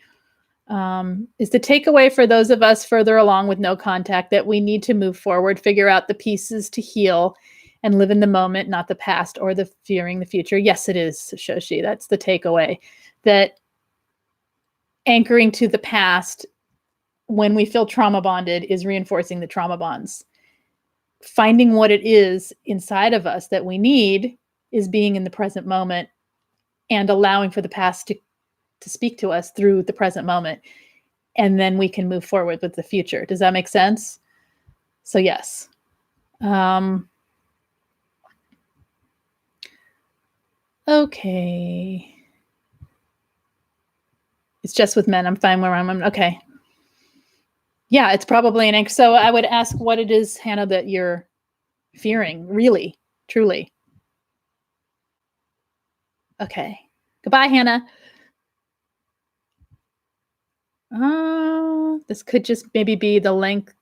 Is the takeaway for those of us further along with no contact that we need to move forward, figure out the pieces to heal, and live in the moment, not the past or the fearing the future? Yes, it is, Shoshi. That's the takeaway. That anchoring to the past when we feel trauma bonded is reinforcing the trauma bonds. Finding what it is inside of us that we need is being in the present moment and allowing for the past to speak to us through the present moment. And then we can move forward with the future. Does that make sense? So yes. Okay. It's just with men. I'm fine where I'm okay. Yeah, it's probably an anchor. So I would ask what it is, Hannah, that you're fearing, really, truly. Okay. Goodbye, Hannah. This could just maybe be the length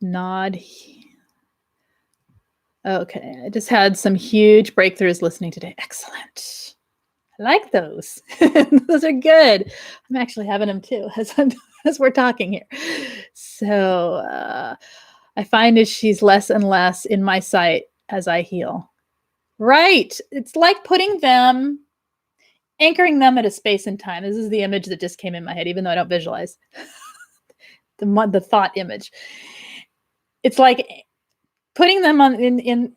nod. Okay, I just had some huge breakthroughs listening today. Excellent. I like those. Those are good. I'm actually having them too as we're talking here. So I find as she's less and less in my sight as I heal. Right. It's like anchoring them at a space and time. This is the image that just came in my head, even though I don't visualize the thought image. It's like putting them in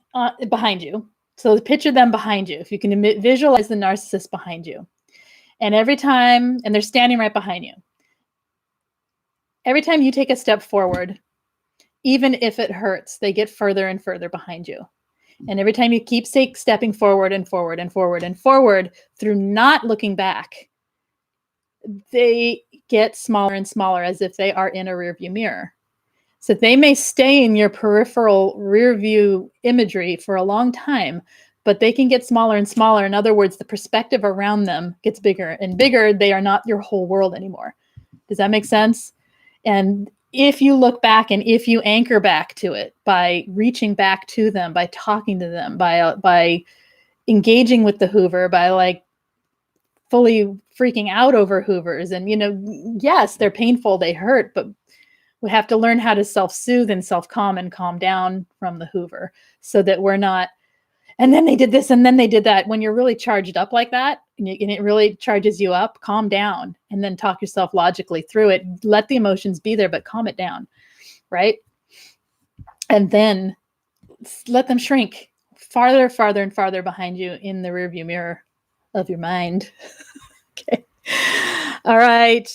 behind you. So picture them behind you. If you can visualize the narcissist behind you. And every time, and they're standing right behind you. Every time you take a step forward, even if it hurts, they get further and further behind you. And every time you keep stepping forward and forward and forward and forward through not looking back, they get smaller and smaller as if they are in a rearview mirror. So they may stay in your peripheral rear view imagery for a long time, but they can get smaller and smaller. In other words, the perspective around them gets bigger and bigger. They are not your whole world anymore. Does that make sense? And if you look back and if you anchor back to it by reaching back to them, by talking to them, by engaging with the Hoover, by like fully freaking out over Hoovers, and yes, they're painful, they hurt, but we have to learn how to self-soothe and self-calm and calm down from the Hoover so that we're not. and then they did this, and then they did that. When you're really charged up like that, and it really charges you up, calm down, and then talk yourself logically through it. Let the emotions be there, but calm it down, right? And then let them shrink farther, farther, and farther behind you in the rearview mirror of your mind. Okay. All right.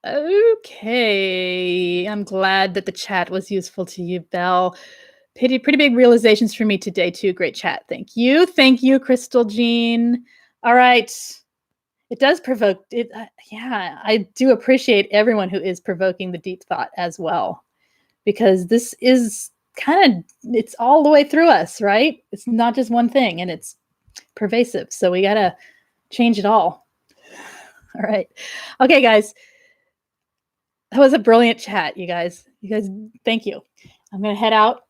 Okay. I'm glad that the chat was useful to you, Belle. Pretty big realizations for me today, too. Great chat. Thank you. Thank you, Crystal Jean. All right. It does provoke it. Yeah, I do appreciate everyone who is provoking the deep thought as well, because this is it's all the way through us, right? It's not just one thing, and it's pervasive. So we got to change it all. All right. Okay, guys. That was a brilliant chat, you guys. You guys, thank you. I'm going to head out.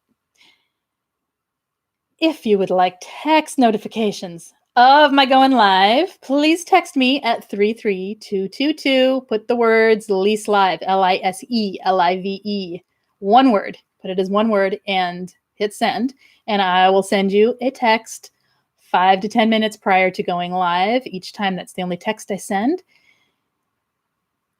If you would like text notifications of my going live, please text me at 33222. Put the words Lise Live, LISELIVE, one word. Put it as one word and hit send. And I will send you a text 5 to 10 minutes prior to going live. Each time, that's the only text I send.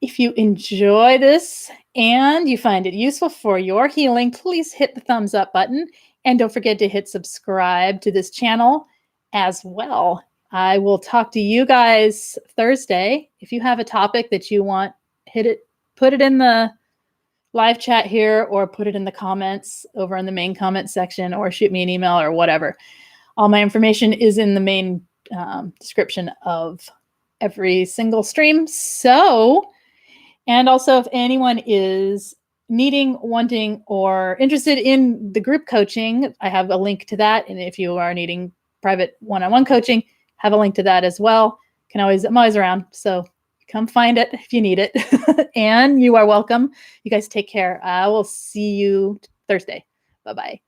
If you enjoy this and you find it useful for your healing, please hit the thumbs up button. And don't forget to hit subscribe to this channel as well. I will talk to you guys Thursday. If you have a topic that you want, put it in the live chat here, or put it in the comments over in the main comment section, or shoot me an email or whatever. All my information is in the main description of every single stream. So, and also if anyone is needing, wanting, or interested in the group coaching, I have a link to that. And if you are needing private one-on-one coaching, have a link to that as well. I'm always around. So come find it if you need it. And you are welcome. You guys take care. I will see you Thursday. Bye-bye.